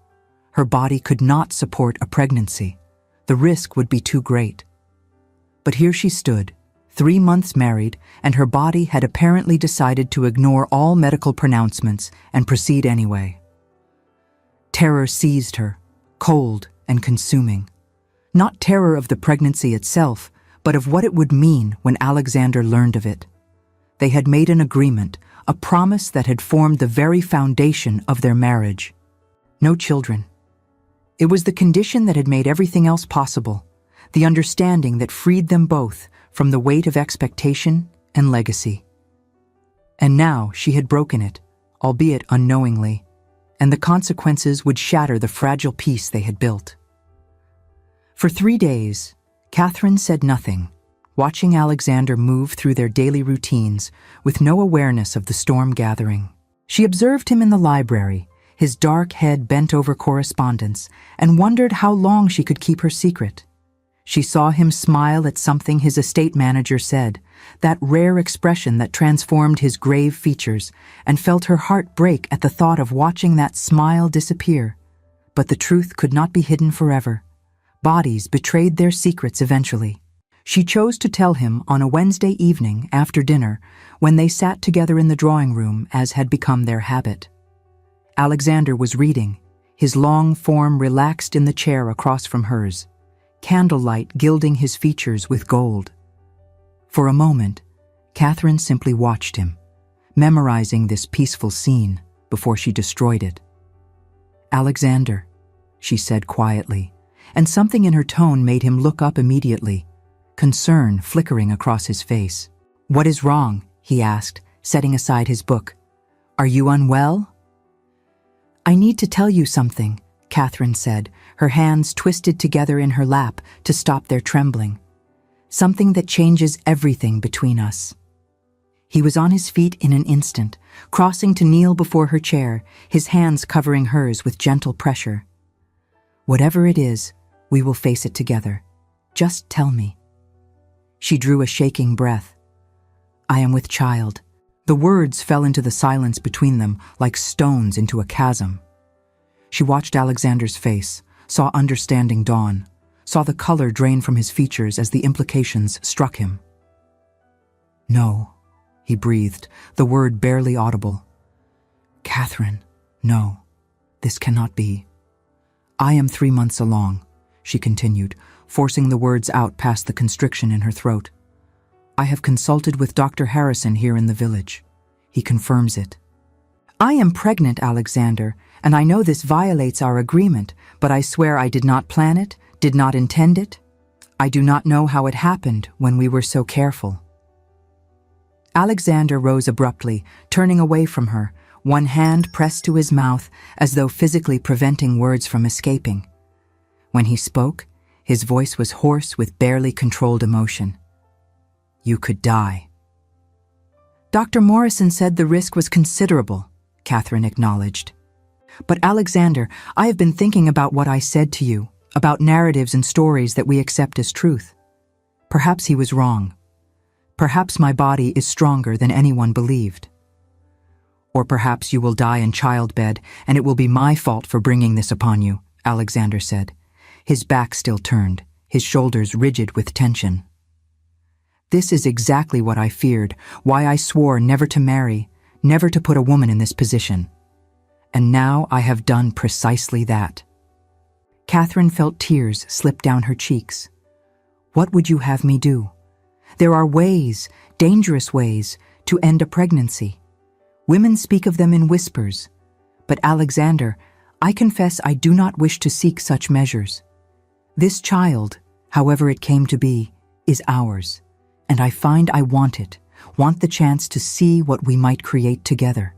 Her body could not support a pregnancy. The risk would be too great. But here she stood, 3 months married, and her body had apparently decided to ignore all medical pronouncements and proceed anyway. Terror seized her, cold and consuming. Not terror of the pregnancy itself, but of what it would mean when Alexander learned of it. They had made an agreement, a promise that had formed the very foundation of their marriage. No children. It was the condition that had made everything else possible, the understanding that freed them both from the weight of expectation and legacy. And now she had broken it, albeit unknowingly, and the consequences would shatter the fragile peace they had built. For 3 days, Catherine said nothing, watching Alexander move through their daily routines with no awareness of the storm gathering. She observed him in the library, his dark head bent over correspondence, and wondered how long she could keep her secret. She saw him smile at something his estate manager said, that rare expression that transformed his grave features, and felt her heart break at the thought of watching that smile disappear. But the truth could not be hidden forever. Bodies betrayed their secrets eventually. She chose to tell him on a Wednesday evening after dinner, when they sat together in the drawing room as had become their habit. Alexander was reading, his long form relaxed in the chair across from hers, candlelight gilding his features with gold. For a moment, Catherine simply watched him, memorizing this peaceful scene before she destroyed it. "Alexander," she said quietly, and something in her tone made him look up immediately, concern flickering across his face. "What is wrong?" he asked, setting aside his book. "Are you unwell?" "I need to tell you something," Catherine said, her hands twisted together in her lap to stop their trembling. "Something that changes everything between us." He was on his feet in an instant, crossing to kneel before her chair, his hands covering hers with gentle pressure. "Whatever it is, we will face it together. Just tell me." She drew a shaking breath. "I am with child." The words fell into the silence between them like stones into a chasm. She watched Alexander's face, saw understanding dawn, saw the color drain from his features as the implications struck him. "No," he breathed, the word barely audible. "Catherine, no, this cannot be." "I am 3 months along," she continued, forcing the words out past the constriction in her throat. "I have consulted with Dr. Harrison here in the village. He confirms it." "I am pregnant, Alexander, and I know this violates our agreement, but I swear I did not plan it, did not intend it. I do not know how it happened when we were so careful." Alexander rose abruptly, turning away from her, one hand pressed to his mouth as though physically preventing words from escaping. When he spoke, his voice was hoarse with barely controlled emotion. "You could die." "Dr. Morrison said the risk was considerable," Catherine acknowledged. "But Alexander, I have been thinking about what I said to you, about narratives and stories that we accept as truth. Perhaps he was wrong. Perhaps my body is stronger than anyone believed. Or perhaps you will die in childbed, and it will be my fault for bringing this upon you," Alexander said, his back still turned, his shoulders rigid with tension. "This is exactly what I feared, why I swore never to marry, never to put a woman in this position. And now I have done precisely that." Catherine felt tears slip down her cheeks. "What would you have me do? There are ways, dangerous ways, to end a pregnancy. Women speak of them in whispers. But Alexander, I confess I do not wish to seek such measures. This child, however it came to be, is ours, and I find I want it, want the chance to see what we might create together."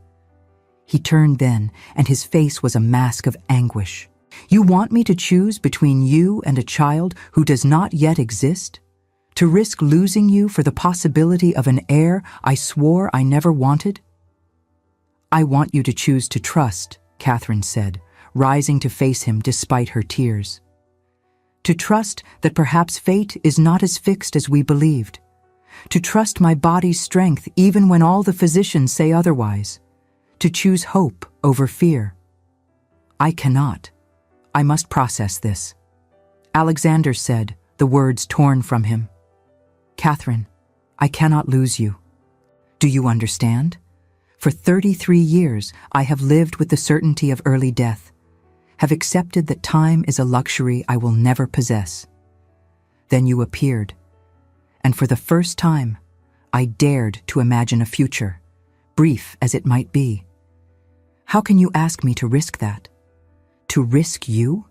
He turned then, and his face was a mask of anguish. You want me to choose between you and a child who does not yet exist? To risk losing you for the possibility of an heir I swore I never wanted? I want you to choose to trust, Catherine said, rising to face him despite her tears. To trust that perhaps fate is not as fixed as we believed. To trust my body's strength even when all the physicians say otherwise. To choose hope over fear. I cannot. I must process this. Alexander said, the words torn from him. Catherine, I cannot lose you. Do you understand? For 33 years, I have lived with the certainty of early death, have accepted that time is a luxury I will never possess. Then you appeared, and for the first time, I dared to imagine a future, brief as it might be. How can you ask me to risk that? To risk you?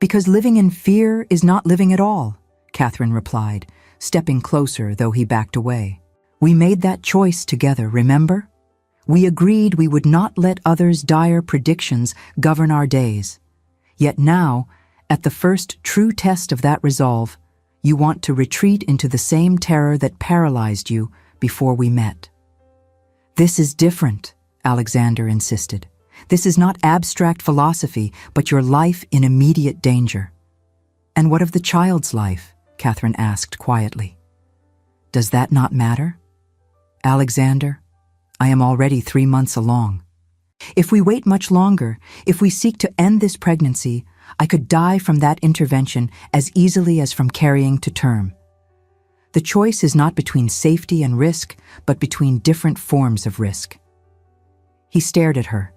Because living in fear is not living at all, Catherine replied, stepping closer though he backed away. We made that choice together, remember? We agreed we would not let others' dire predictions govern our days. Yet now, at the first true test of that resolve, you want to retreat into the same terror that paralyzed you before we met. This is different, Alexander insisted. This is not abstract philosophy, but your life in immediate danger. And what of the child's life? Catherine asked quietly. Does that not matter? Alexander, I am already 3 months along. If we wait much longer, if we seek to end this pregnancy, I could die from that intervention as easily as from carrying to term. The choice is not between safety and risk, but between different forms of risk. He stared at her,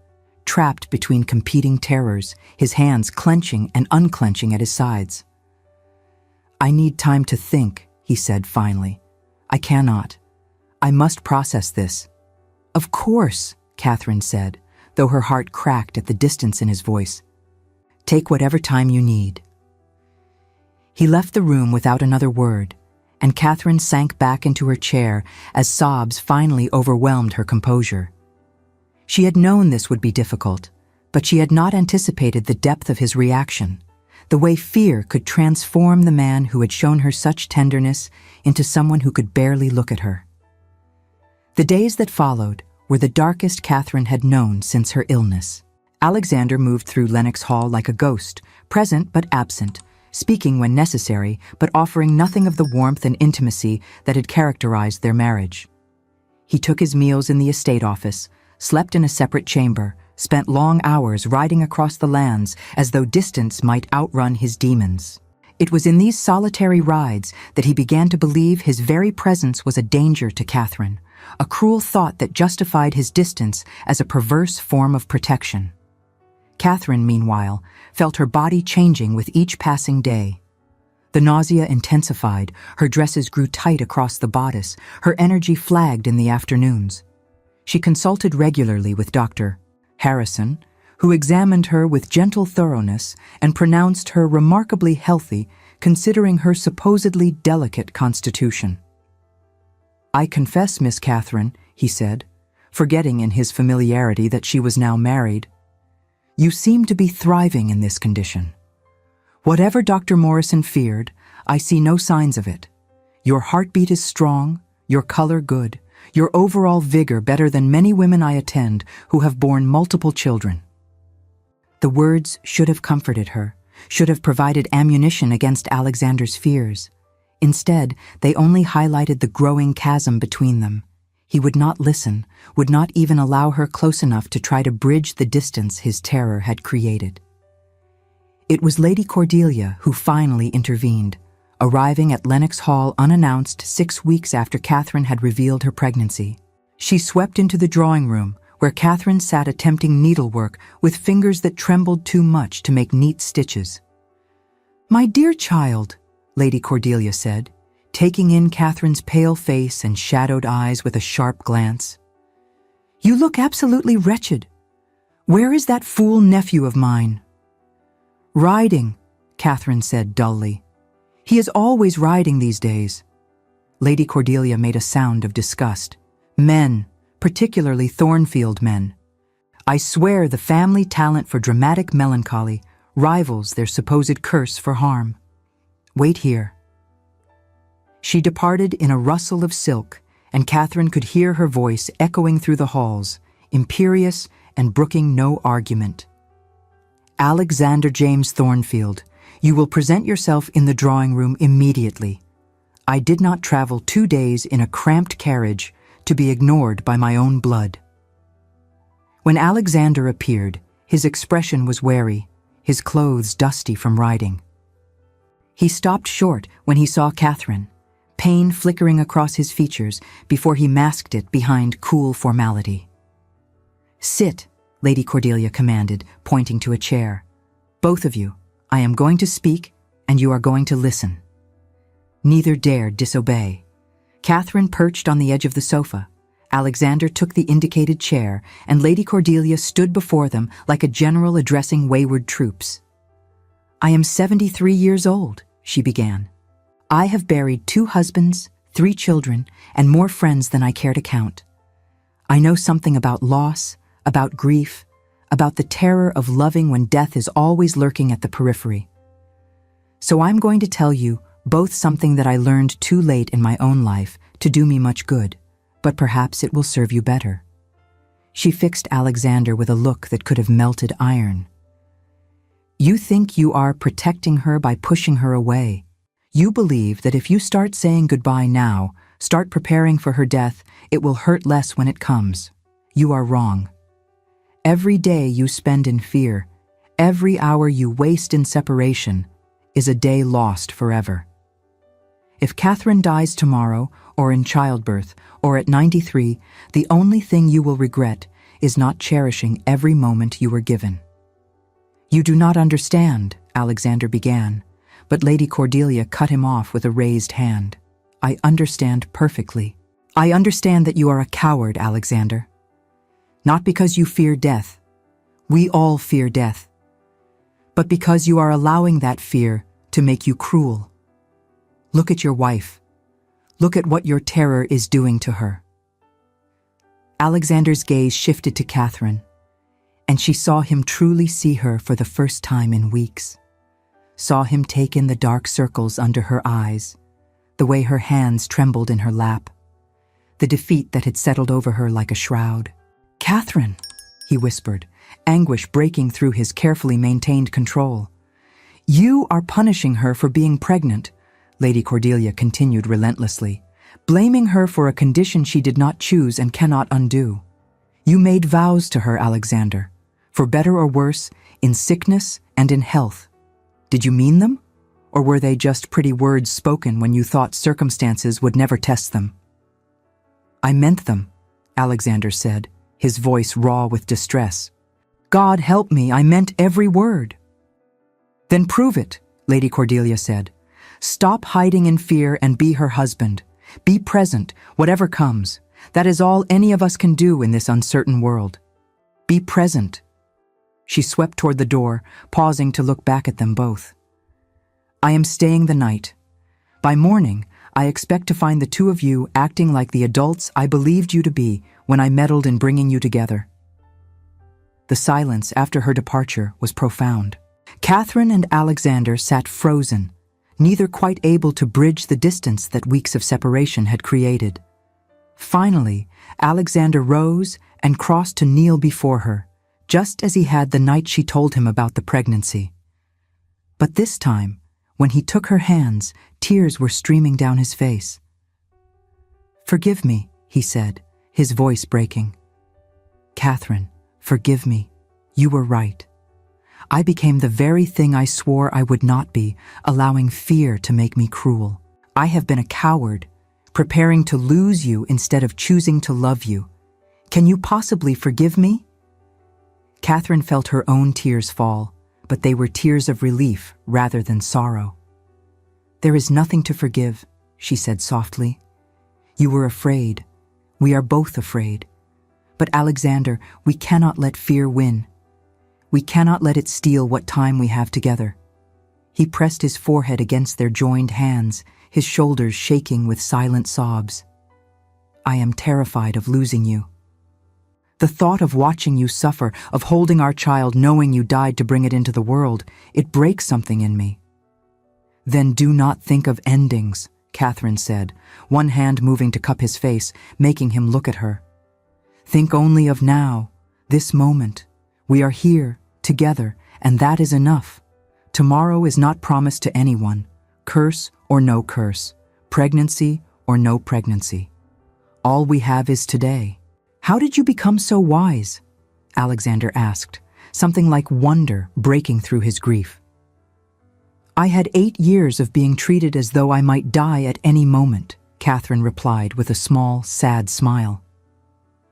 trapped between competing terrors, his hands clenching and unclenching at his sides. I need time to think, he said finally. I cannot. I must process this. Of course, Catherine said, though her heart cracked at the distance in his voice. Take whatever time you need. He left the room without another word, and Catherine sank back into her chair as sobs finally overwhelmed her composure. She had known this would be difficult, but she had not anticipated the depth of his reaction, the way fear could transform the man who had shown her such tenderness into someone who could barely look at her. The days that followed were the darkest Catherine had known since her illness. Alexander moved through Lenox Hall like a ghost, present but absent, speaking when necessary, but offering nothing of the warmth and intimacy that had characterized their marriage. He took his meals in the estate office, slept in a separate chamber, spent long hours riding across the lands as though distance might outrun his demons. It was in these solitary rides that he began to believe his very presence was a danger to Catherine, a cruel thought that justified his distance as a perverse form of protection. Catherine, meanwhile, felt her body changing with each passing day. The nausea intensified, her dresses grew tight across the bodice, her energy flagged in the afternoons. She consulted regularly with Dr. Harrison, who examined her with gentle thoroughness and pronounced her remarkably healthy, considering her supposedly delicate constitution. I confess, Miss Catherine, he said, forgetting in his familiarity that she was now married. You seem to be thriving in this condition. Whatever Dr. Morrison feared, I see no signs of it. Your heartbeat is strong, your color good, your overall vigor better than many women I attend who have borne multiple children. The words should have comforted her, should have provided ammunition against Alexander's fears. Instead, they only highlighted the growing chasm between them. He would not listen, would not even allow her close enough to try to bridge the distance his terror had created. It was Lady Cordelia who finally intervened, arriving at Lenox Hall unannounced 6 weeks after Catherine had revealed her pregnancy. She swept into the drawing room, where Catherine sat attempting needlework with fingers that trembled too much to make neat stitches. My dear child, Lady Cordelia said, taking in Catherine's pale face and shadowed eyes with a sharp glance. You look absolutely wretched. Where is that fool nephew of mine? Riding, Catherine said dully. He is always riding these days. Lady Cordelia made a sound of disgust. Men, particularly Thornfield men. I swear the family talent for dramatic melancholy rivals their supposed curse for harm. Wait here." She departed in a rustle of silk, and Catherine could hear her voice echoing through the halls, imperious and brooking no argument. "Alexander James Thornfield, you will present yourself in the drawing room immediately. I did not travel 2 days in a cramped carriage to be ignored by my own blood." When Alexander appeared, his expression was wary, his clothes dusty from riding. He stopped short when he saw Catherine, pain flickering across his features before he masked it behind cool formality. "Sit," Lady Cordelia commanded, pointing to a chair. "Both of you, I am going to speak, and you are going to listen." Neither dared disobey. Catherine perched on the edge of the sofa. Alexander took the indicated chair, and Lady Cordelia stood before them like a general addressing wayward troops. "I am 73 years old," she began. "I have buried 2 husbands, 3 children, and more friends than I care to count. I know something about loss, about grief, about the terror of loving when death is always lurking at the periphery. So I'm going to tell you both something that I learned too late in my own life to do me much good, but perhaps it will serve you better." She fixed Alexander with a look that could have melted iron. "You think you are protecting her by pushing her away. You believe that if you start saying goodbye now, start preparing for her death, it will hurt less when it comes. You are wrong. Every day you spend in fear, every hour you waste in separation, is a day lost forever. If Catherine dies tomorrow, or in childbirth, or at 93, the only thing you will regret is not cherishing every moment you were given." "You do not understand," Alexander began, but Lady Cordelia cut him off with a raised hand. "I understand perfectly. I understand that you are a coward, Alexander. Not because you fear death. We all fear death. But because you are allowing that fear to make you cruel. Look at your wife. Look at what your terror is doing to her." Alexander's gaze shifted to Catherine, and she saw him truly see her for the first time in weeks. Saw him take in the dark circles under her eyes, the way her hands trembled in her lap, the defeat that had settled over her like a shroud. "Catherine," he whispered, anguish breaking through his carefully maintained control. "You are punishing her for being pregnant," Lady Cordelia continued relentlessly, blaming her for a condition she did not choose and cannot undo. "You made vows to her, Alexander, for better or worse, in sickness and in health. Did you mean them? Or were they just pretty words spoken when you thought circumstances would never test them?" "I meant them," Alexander said, his voice raw with distress. "God help me, I meant every word." "Then prove it," Lady Cordelia said. "Stop hiding in fear and be her husband. Be present, whatever comes. That is all any of us can do in this uncertain world. Be present." She swept toward the door, pausing to look back at them both. "I am staying the night. By morning, I expect to find the 2 of you acting like the adults I believed you to be when I meddled in bringing you together." The silence after her departure was profound. Catherine and Alexander sat frozen, neither quite able to bridge the distance that weeks of separation had created. Finally, Alexander rose and crossed to kneel before her, just as he had the night she told him about the pregnancy. But this time, when he took her hands, tears were streaming down his face. "Forgive me," he said, his voice breaking. "Catherine, forgive me. You were right. I became the very thing I swore I would not be, allowing fear to make me cruel. I have been a coward, preparing to lose you instead of choosing to love you. Can you possibly forgive me?" Catherine felt her own tears fall, but they were tears of relief rather than sorrow. "There is nothing to forgive," she said softly. "You were afraid. We are both afraid. But Alexander, we cannot let fear win. We cannot let it steal what time we have together." He pressed his forehead against their joined hands, his shoulders shaking with silent sobs. "I am terrified of losing you." The thought of watching you suffer, of holding our child knowing you died to bring it into the world, it breaks something in me." "Then do not think of endings," Catherine said, one hand moving to cup his face, making him look at her. "Think only of now, this moment. We are here, together, and that is enough. Tomorrow is not promised to anyone, curse or no curse, pregnancy or no pregnancy. All we have is today." "How did you become so wise?" Alexander asked, something like wonder breaking through his grief. "I had 8 years of being treated as though I might die at any moment," Catherine replied with a small, sad smile.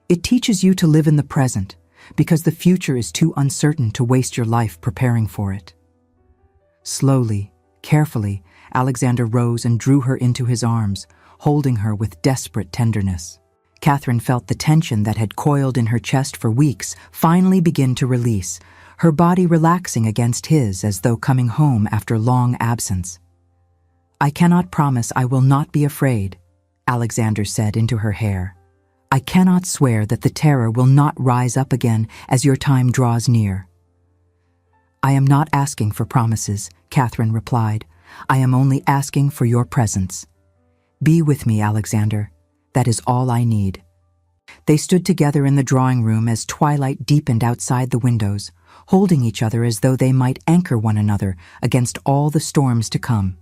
"It teaches you to live in the present, because the future is too uncertain to waste your life preparing for it." Slowly, carefully, Alexander rose and drew her into his arms, holding her with desperate tenderness. Catherine felt the tension that had coiled in her chest for weeks finally begin to release, her body relaxing against his as though coming home after long absence. "I cannot promise I will not be afraid," Alexander said into her hair. "I cannot swear that the terror will not rise up again as your time draws near." "I am not asking for promises," Catherine replied. "I am only asking for your presence. Be with me, Alexander. That is all I need." They stood together in the drawing room as twilight deepened outside the windows, holding each other as though they might anchor one another against all the storms to come.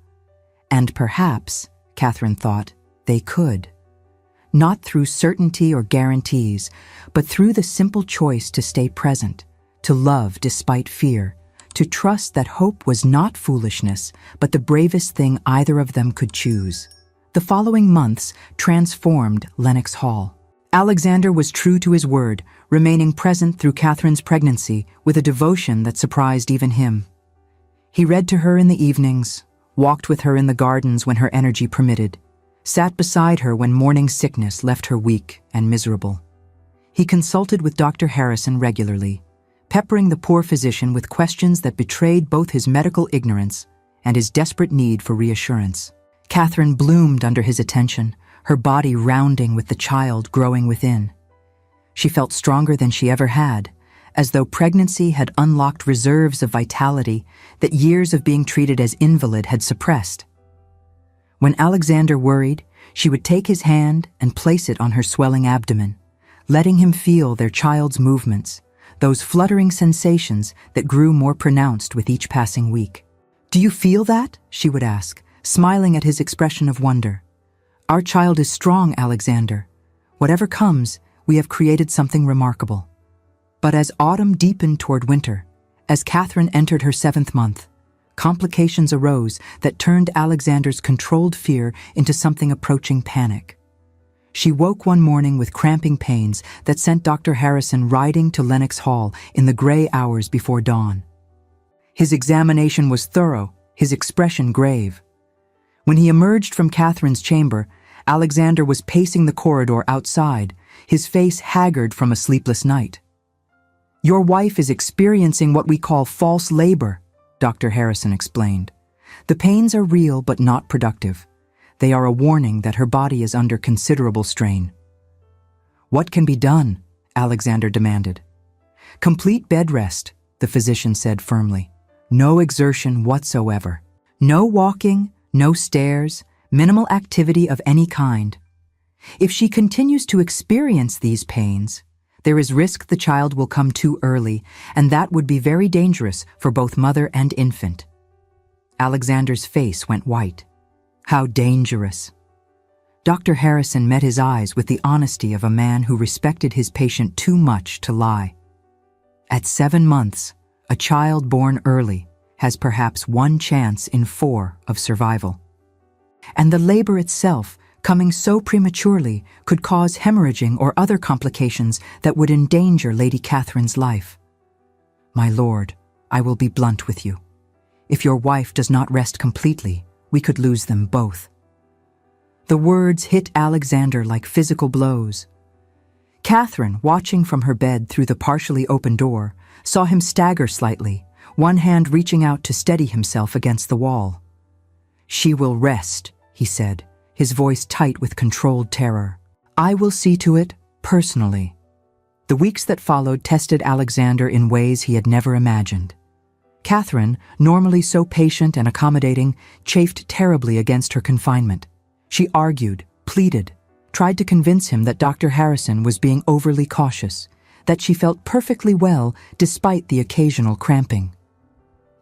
And perhaps, Catherine thought, they could. Not through certainty or guarantees, but through the simple choice to stay present, to love despite fear, to trust that hope was not foolishness, but the bravest thing either of them could choose. The following months transformed Lenox Hall. Alexander was true to his word, remaining present through Catherine's pregnancy with a devotion that surprised even him. He read to her in the evenings, walked with her in the gardens when her energy permitted, sat beside her when morning sickness left her weak and miserable. He consulted with Dr. Harrison regularly, peppering the poor physician with questions that betrayed both his medical ignorance and his desperate need for reassurance. Catherine bloomed under his attention, her body rounding with the child growing within. She felt stronger than she ever had, as though pregnancy had unlocked reserves of vitality that years of being treated as invalid had suppressed. When Alexander worried, she would take his hand and place it on her swelling abdomen, letting him feel their child's movements, those fluttering sensations that grew more pronounced with each passing week. "Do you feel that?" she would ask, smiling at his expression of wonder. "Our child is strong, Alexander. Whatever comes, we have created something remarkable." But as autumn deepened toward winter, as Catherine entered her 7th month, complications arose that turned Alexander's controlled fear into something approaching panic. She woke one morning with cramping pains that sent Dr. Harrison riding to Lenox Hall in the gray hours before dawn. His examination was thorough, his expression grave. When he emerged from Catherine's chamber, Alexander was pacing the corridor outside, his face haggard from a sleepless night. "Your wife is experiencing what we call false labor," Dr. Harrison explained. "The pains are real but not productive. They are a warning that her body is under considerable strain." "What can be done?" Alexander demanded. "Complete bed rest," the physician said firmly. "No exertion whatsoever. No walking, no stairs, minimal activity of any kind. If she continues to experience these pains, there is risk the child will come too early, and that would be very dangerous for both mother and infant." Alexander's face went white. How dangerous! Dr. Harrison met his eyes with the honesty of a man who respected his patient too much to lie. At 7 months, a child born early has perhaps 1 chance in 4 of survival. And the labor itself, coming so prematurely, could cause hemorrhaging or other complications that would endanger Lady Catherine's life. "My lord, I will be blunt with you. If your wife does not rest completely, we could lose them both." The words hit Alexander like physical blows. Catherine, watching from her bed through the partially open door, saw him stagger slightly, one hand reaching out to steady himself against the wall. "She will rest," he said, his voice tight with controlled terror. "I will see to it personally." The weeks that followed tested Alexander in ways he had never imagined. Catherine, normally so patient and accommodating, chafed terribly against her confinement. She argued, pleaded, tried to convince him that Dr. Harrison was being overly cautious, that she felt perfectly well despite the occasional cramping.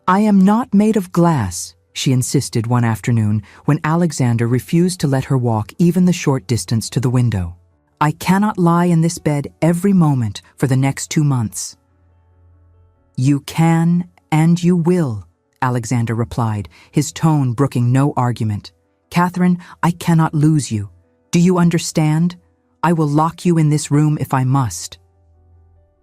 "I am not made of glass," she insisted one afternoon when Alexander refused to let her walk even the short distance to the window. "I cannot lie in this bed every moment for the next 2 months." "You can and you will," Alexander replied, his tone brooking no argument. "Catherine, I cannot lose you. Do you understand? I will lock you in this room if I must."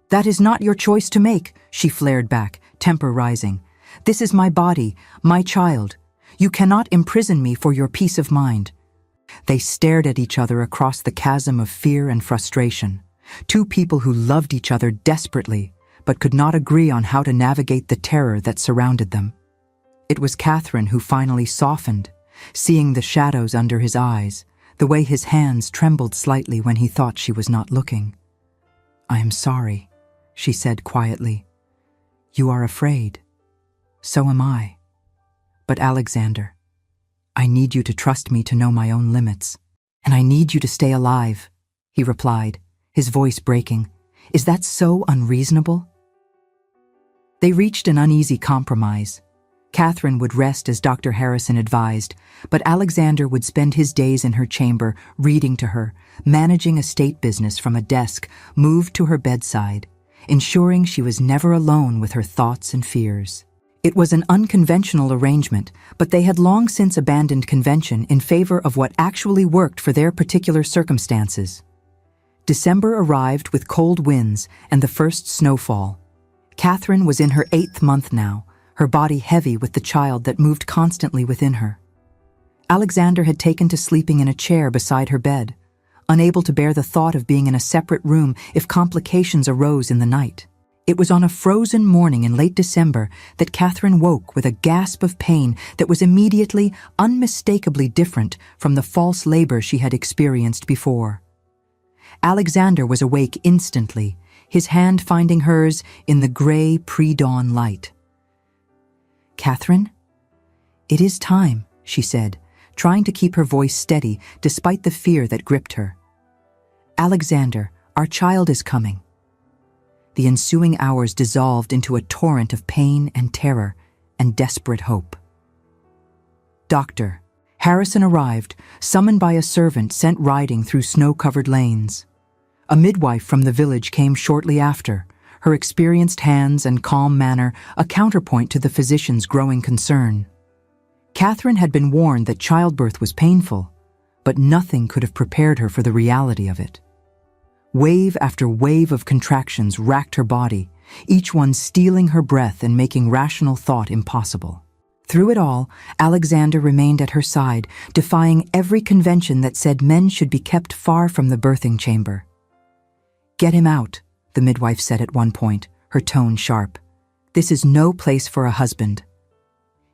"That is not your choice to make," she flared back, temper rising. "This is my body, my child. You cannot imprison me for your peace of mind." They stared at each other across the chasm of fear and frustration. Two people who loved each other desperately, but could not agree on how to navigate the terror that surrounded them. It was Catherine who finally softened, seeing the shadows under his eyes, the way his hands trembled slightly when he thought she was not looking. "I am sorry," she said quietly. "You are afraid. So am I. But Alexander, I need you to trust me to know my own limits, and I need you to stay alive," he replied, his voice breaking. "Is that so unreasonable?" They reached an uneasy compromise. Catherine would rest as Dr. Harrison advised, but Alexander would spend his days in her chamber, reading to her, managing estate business from a desk moved to her bedside, ensuring she was never alone with her thoughts and fears. It was an unconventional arrangement, but they had long since abandoned convention in favor of what actually worked for their particular circumstances. December arrived with cold winds and the first snowfall. Catherine was in her 8th month now, her body heavy with the child that moved constantly within her. Alexander had taken to sleeping in a chair beside her bed, unable to bear the thought of being in a separate room if complications arose in the night. It was on a frozen morning in late December that Catherine woke with a gasp of pain that was immediately, unmistakably different from the false labor she had experienced before. Alexander was awake instantly, his hand finding hers in the gray pre-dawn light. "Catherine?" "It is time," she said, trying to keep her voice steady despite the fear that gripped her. "Alexander, our child is coming." The ensuing hours dissolved into a torrent of pain and terror and desperate hope. Doctor Harrison arrived, summoned by a servant sent riding through snow-covered lanes. A midwife from the village came shortly after, her experienced hands and calm manner a counterpoint to the physician's growing concern. Catherine had been warned that childbirth was painful, but nothing could have prepared her for the reality of it. Wave after wave of contractions racked her body, each one stealing her breath and making rational thought impossible. Through it all, Alexander remained at her side, defying every convention that said men should be kept far from the birthing chamber. "Get him out," the midwife said at one point, her tone sharp. "This is no place for a husband."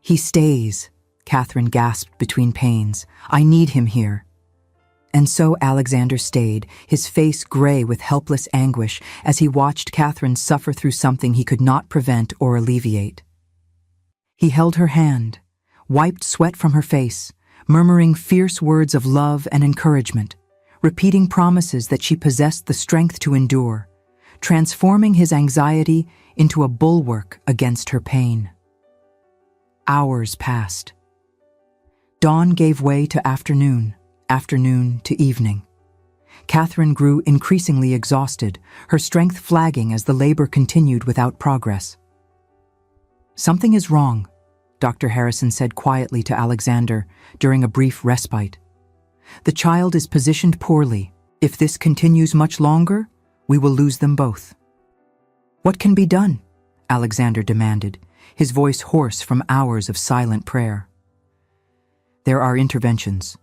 "He stays," Catherine gasped between pains. "I need him here." And so Alexander stayed, his face gray with helpless anguish as he watched Catherine suffer through something he could not prevent or alleviate. He held her hand, wiped sweat from her face, murmuring fierce words of love and encouragement, repeating promises that she possessed the strength to endure, transforming his anxiety into a bulwark against her pain. Hours passed. Dawn gave way to afternoon to evening. Catherine grew increasingly exhausted, her strength flagging as the labor continued without progress. "Something is wrong," Dr. Harrison said quietly to Alexander during a brief respite. "The child is positioned poorly. If this continues much longer, we will lose them both." "What can be done?" Alexander demanded, his voice hoarse from hours of silent prayer. "There are interventions.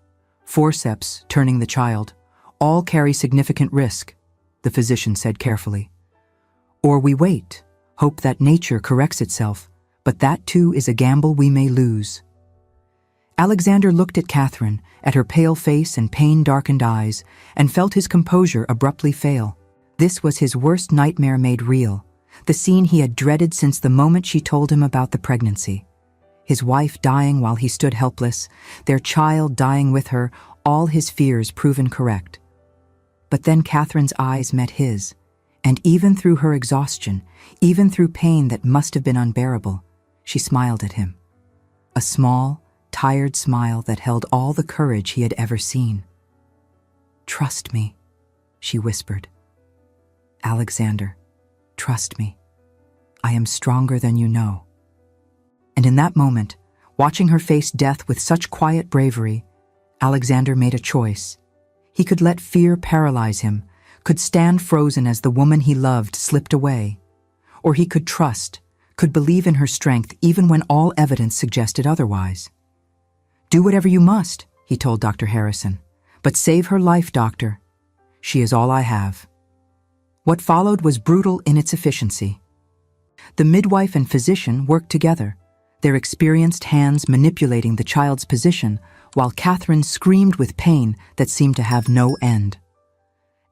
Forceps, turning the child, all carry significant risk," the physician said carefully. "Or we wait, hope that nature corrects itself, but that too is a gamble we may lose." Alexander looked at Catherine, at her pale face and pain-darkened eyes, and felt his composure abruptly fail. This was his worst nightmare made real, the scene he had dreaded since the moment she told him about the pregnancy. His wife dying while he stood helpless, their child dying with her, all his fears proven correct. But then Catherine's eyes met his, and even through her exhaustion, even through pain that must have been unbearable, she smiled at him. A small, tired smile that held all the courage he had ever seen. "Trust me," she whispered. "Alexander, trust me. I am stronger than you know." And in that moment, watching her face death with such quiet bravery, Alexander made a choice. He could let fear paralyze him, could stand frozen as the woman he loved slipped away. Or he could trust, could believe in her strength even when all evidence suggested otherwise. "Do whatever you must," he told Dr. Harrison. "But save her life, doctor. She is all I have." What followed was brutal in its efficiency. The midwife and physician worked together, their experienced hands manipulating the child's position while Catherine screamed with pain that seemed to have no end.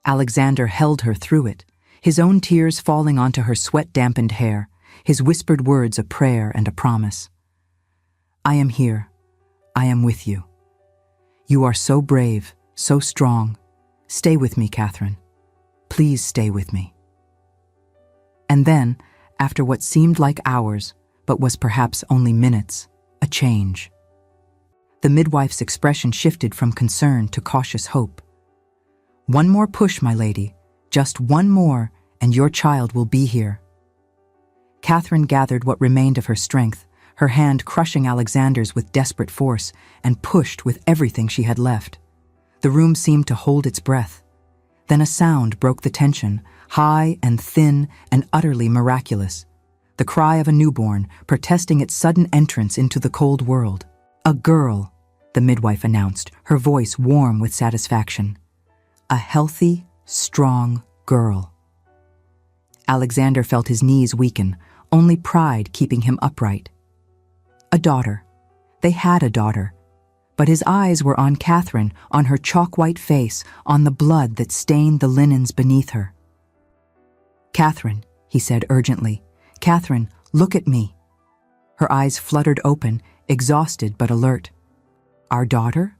Alexander held her through it, his own tears falling onto her sweat-dampened hair, his whispered words a prayer and a promise. "I am here. I am with you. You are so brave, so strong. Stay with me, Catherine. Please stay with me." And then, after what seemed like hours, but was perhaps only minutes, a change. The midwife's expression shifted from concern to cautious hope. "One more push, my lady. Just one more, and your child will be here." Catherine gathered what remained of her strength, her hand crushing Alexander's with desperate force, and pushed with everything she had left. The room seemed to hold its breath. Then a sound broke the tension, high and thin and utterly miraculous. The cry of a newborn, protesting its sudden entrance into the cold world. "A girl," the midwife announced, her voice warm with satisfaction. "A healthy, strong girl." Alexander felt his knees weaken, only pride keeping him upright. A daughter. They had a daughter. But his eyes were on Catherine, on her chalk-white face, on the blood that stained the linens beneath her. "Catherine," he said urgently. "Catherine, look at me." Her eyes fluttered open, exhausted but alert. "Our daughter?"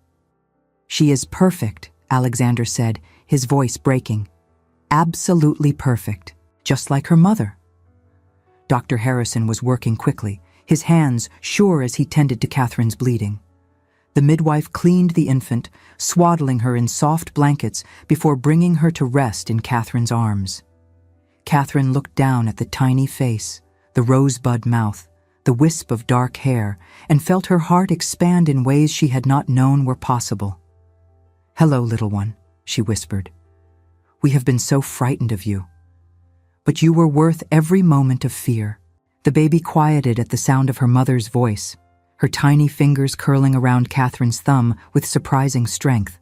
"She is perfect," Alexander said, his voice breaking. "Absolutely perfect, just like her mother." Dr. Harrison was working quickly, his hands sure as he tended to Catherine's bleeding. The midwife cleaned the infant, swaddling her in soft blankets before bringing her to rest in Catherine's arms. Catherine looked down at the tiny face, the rosebud mouth, the wisp of dark hair, and felt her heart expand in ways she had not known were possible. "Hello, little one," she whispered. "We have been so frightened of you. But you were worth every moment of fear." The baby quieted at the sound of her mother's voice, her tiny fingers curling around Catherine's thumb with surprising strength.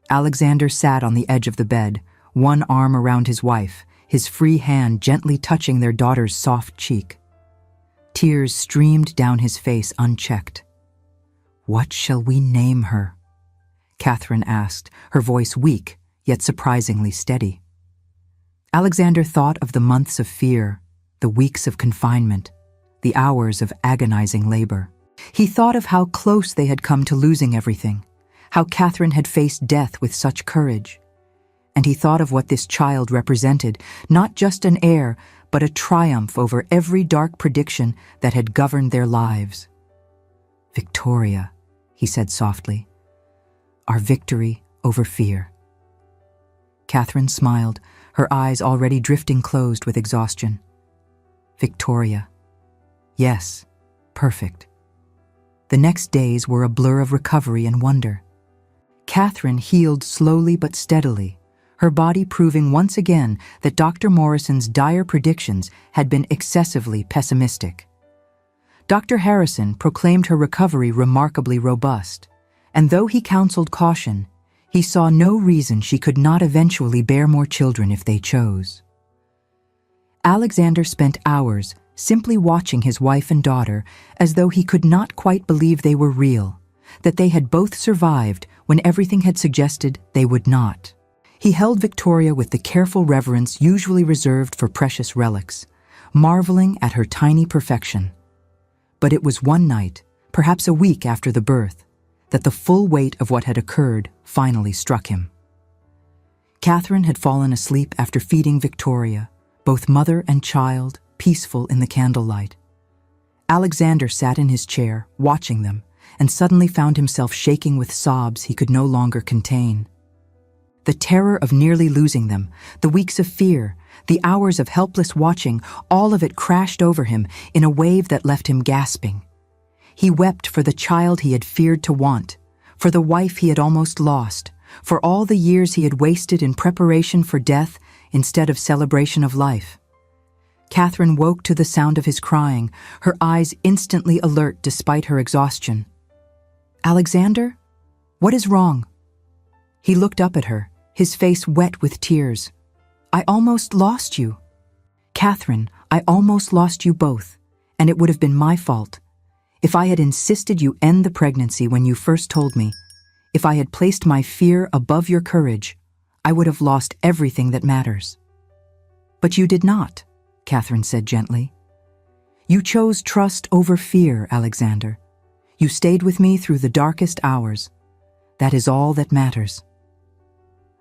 Alexander sat on the edge of the bed, one arm around his wife, his free hand gently touching their daughter's soft cheek. Tears streamed down his face unchecked. "What shall we name her?" Catherine asked, her voice weak, yet surprisingly steady. Alexander thought of the months of fear, the weeks of confinement, the hours of agonizing labor. He thought of how close they had come to losing everything, how Catherine had faced death with such courage. And he thought of what this child represented, not just an heir, but a triumph over every dark prediction that had governed their lives. "Victoria," he said softly, "our victory over fear." Catherine smiled, her eyes already drifting closed with exhaustion. "Victoria. Yes, perfect." The next days were a blur of recovery and wonder. Catherine healed slowly but steadily, her body proving once again that Dr. Morrison's dire predictions had been excessively pessimistic. Dr. Harrison proclaimed her recovery remarkably robust, and though he counseled caution, he saw no reason she could not eventually bear more children if they chose. Alexander spent hours simply watching his wife and daughter as though he could not quite believe they were real, that they had both survived when everything had suggested they would not. He held Victoria with the careful reverence usually reserved for precious relics, marveling at her tiny perfection. But it was one night, perhaps a week after the birth, that the full weight of what had occurred finally struck him. Catherine had fallen asleep after feeding Victoria, both mother and child, peaceful in the candlelight. Alexander sat in his chair, watching them, and suddenly found himself shaking with sobs he could no longer contain. The terror of nearly losing them, the weeks of fear, the hours of helpless watching, all of it crashed over him in a wave that left him gasping. He wept for the child he had feared to want, for the wife he had almost lost, for all the years he had wasted in preparation for death instead of celebration of life. Catherine woke to the sound of his crying, her eyes instantly alert despite her exhaustion. "Alexander? What is wrong?" He looked up at her, his face wet with tears. "I almost lost you." "Catherine, I almost lost you both, and it would have been my fault. If I had insisted you end the pregnancy when you first told me, if I had placed my fear above your courage, I would have lost everything that matters." "But you did not," Catherine said gently. "You chose trust over fear, Alexander. You stayed with me through the darkest hours. That is all that matters."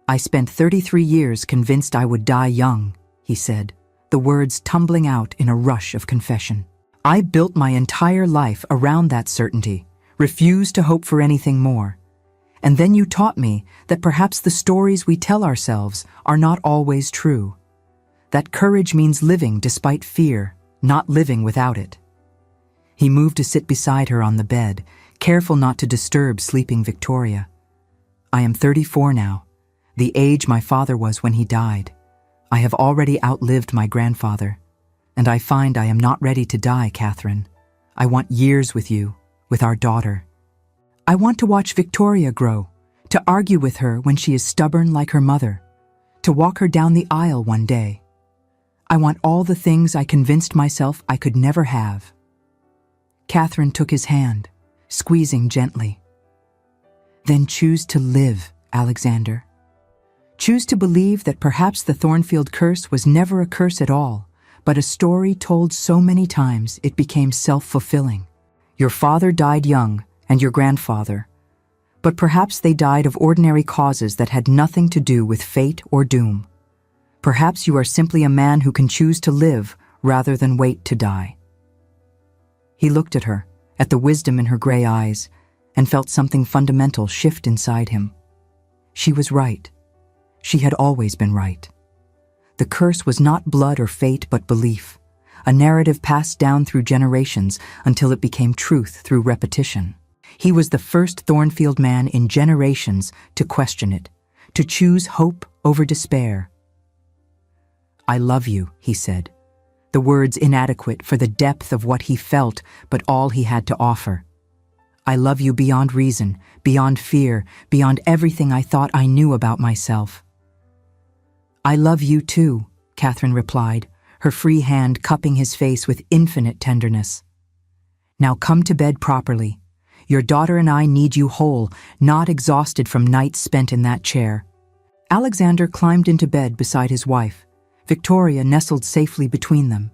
"I spent 33 years convinced I would die young," he said, the words tumbling out in a rush of confession. "I built my entire life around that certainty, refused to hope for anything more. And then you taught me that perhaps the stories we tell ourselves are not always true. That courage means living despite fear, not living without it." He moved to sit beside her on the bed, careful not to disturb sleeping Victoria. "I am 34 now, the age my father was when he died. I have already outlived my grandfather, and I find I am not ready to die, Catherine. I want years with you, with our daughter. I want to watch Victoria grow, to argue with her when she is stubborn like her mother, to walk her down the aisle one day. I want all the things I convinced myself I could never have." Catherine took his hand, squeezing gently. "Then choose to live, Alexander. Choose to believe that perhaps the Thornfield curse was never a curse at all, but a story told so many times it became self-fulfilling. Your father died young, and your grandfather, but perhaps they died of ordinary causes that had nothing to do with fate or doom. Perhaps you are simply a man who can choose to live rather than wait to die." He looked at her, at the wisdom in her gray eyes, and felt something fundamental shift inside him. She was right. She had always been right. The curse was not blood or fate but belief, a narrative passed down through generations until it became truth through repetition. He was the first Thornfield man in generations to question it, to choose hope over despair. "I love you," he said, the words inadequate for the depth of what he felt but all he had to offer. "I love you beyond reason, beyond fear, beyond everything I thought I knew about myself." "I love you too," Catherine replied, her free hand cupping his face with infinite tenderness. "Now come to bed properly. Your daughter and I need you whole, not exhausted from nights spent in that chair." Alexander climbed into bed beside his wife. Victoria nestled safely between them,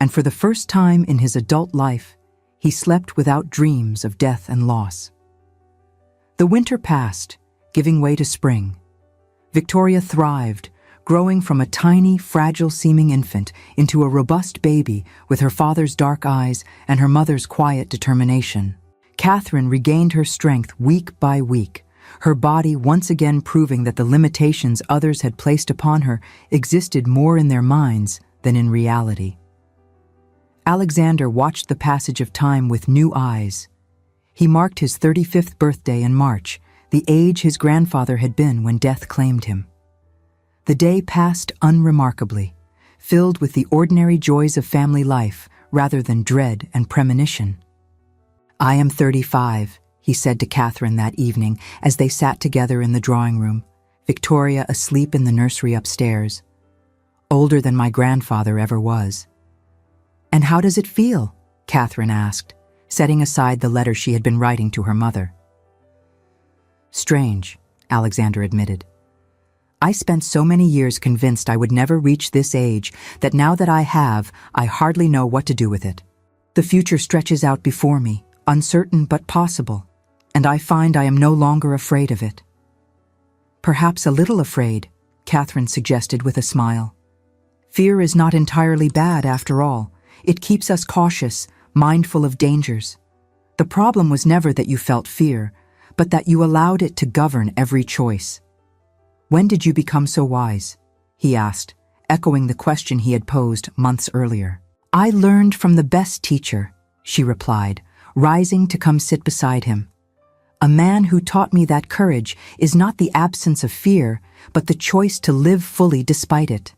and for the first time in his adult life, he slept without dreams of death and loss. The winter passed, giving way to spring. Victoria thrived, growing from a tiny, fragile-seeming infant into a robust baby with her father's dark eyes and her mother's quiet determination. Catherine regained her strength week by week, her body once again proving that the limitations others had placed upon her existed more in their minds than in reality. Alexander watched the passage of time with new eyes. He marked his 35th birthday in March, the age his grandfather had been when death claimed him. The day passed unremarkably, filled with the ordinary joys of family life rather than dread and premonition. "I am 35, he said to Catherine that evening as they sat together in the drawing room, Victoria asleep in the nursery upstairs. "Older than my grandfather ever was." "And how does it feel?" Catherine asked, setting aside the letter she had been writing to her mother. "Strange," Alexander admitted. I spent so many years convinced I would never reach this age that now that I have, I hardly know what to do with it. The future stretches out before me, uncertain but possible, and I find I am no longer afraid of it. Perhaps a little afraid, Catherine suggested with a smile. Fear is not entirely bad after all. It keeps us cautious, mindful of dangers. The problem was never that you felt fear, but that you allowed it to govern every choice. When did you become so wise? He asked, echoing the question he had posed months earlier. I learned from the best teacher, she replied, rising to come sit beside him. A man who taught me that courage is not the absence of fear, but the choice to live fully despite it.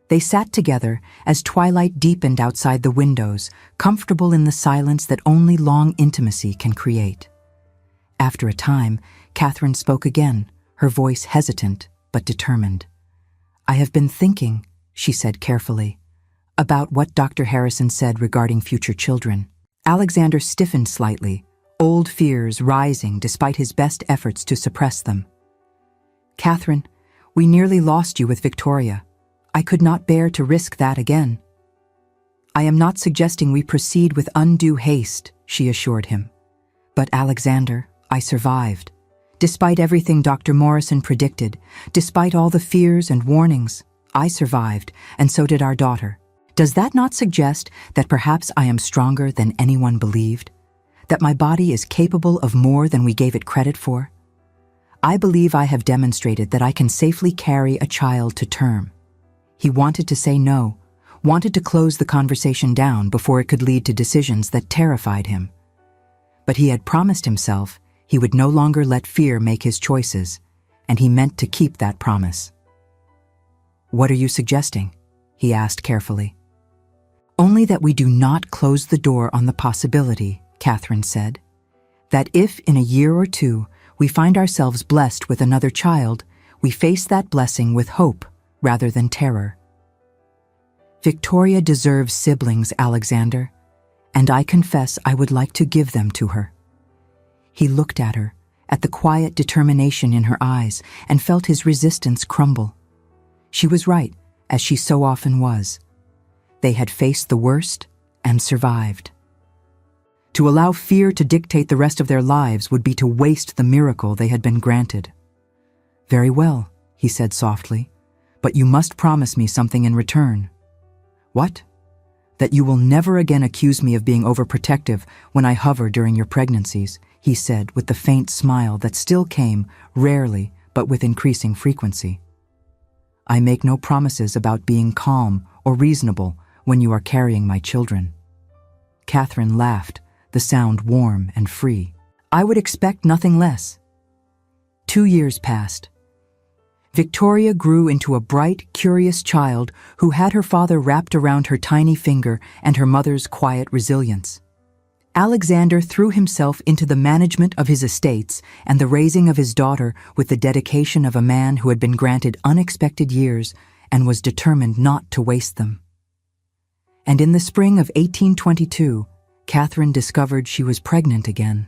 They sat together as twilight deepened outside the windows, comfortable in the silence that only long intimacy can create. After a time, Catherine spoke again, her voice hesitant but determined. I have been thinking, she said carefully, about what Dr. Harrison said regarding future children. Alexander stiffened slightly, old fears rising despite his best efforts to suppress them. Catherine, we nearly lost you with Victoria. I could not bear to risk that again. I am not suggesting we proceed with undue haste, she assured him. But Alexander, I survived. Despite everything Dr. Morrison predicted, despite all the fears and warnings, I survived, and so did our daughter. Does that not suggest that perhaps I am stronger than anyone believed? That my body is capable of more than we gave it credit for? I believe I have demonstrated that I can safely carry a child to term. He wanted to say no, wanted to close the conversation down before it could lead to decisions that terrified him. But he had promised himself he would no longer let fear make his choices, and he meant to keep that promise. What are you suggesting? He asked carefully. Only that we do not close the door on the possibility, Catherine said, that if in a year or two we find ourselves blessed with another child, we face that blessing with hope rather than terror. Victoria deserves siblings, Alexander, and I confess I would like to give them to her. He looked at her, at the quiet determination in her eyes, and felt his resistance crumble. She was right, as she so often was. They had faced the worst and survived. To allow fear to dictate the rest of their lives would be to waste the miracle they had been granted. Very well, he said softly, but you must promise me something in return. What? That you will never again accuse me of being overprotective when I hover during your pregnancies, he said with the faint smile that still came, rarely, but with increasing frequency. I make no promises about being calm or reasonable when you are carrying my children. Catherine laughed, the sound warm and free. I would expect nothing less. 2 years passed. Victoria grew into a bright, curious child who had her father wrapped around her tiny finger and her mother's quiet resilience. Alexander threw himself into the management of his estates and the raising of his daughter with the dedication of a man who had been granted unexpected years and was determined not to waste them. And in the spring of 1822, Catherine discovered she was pregnant again.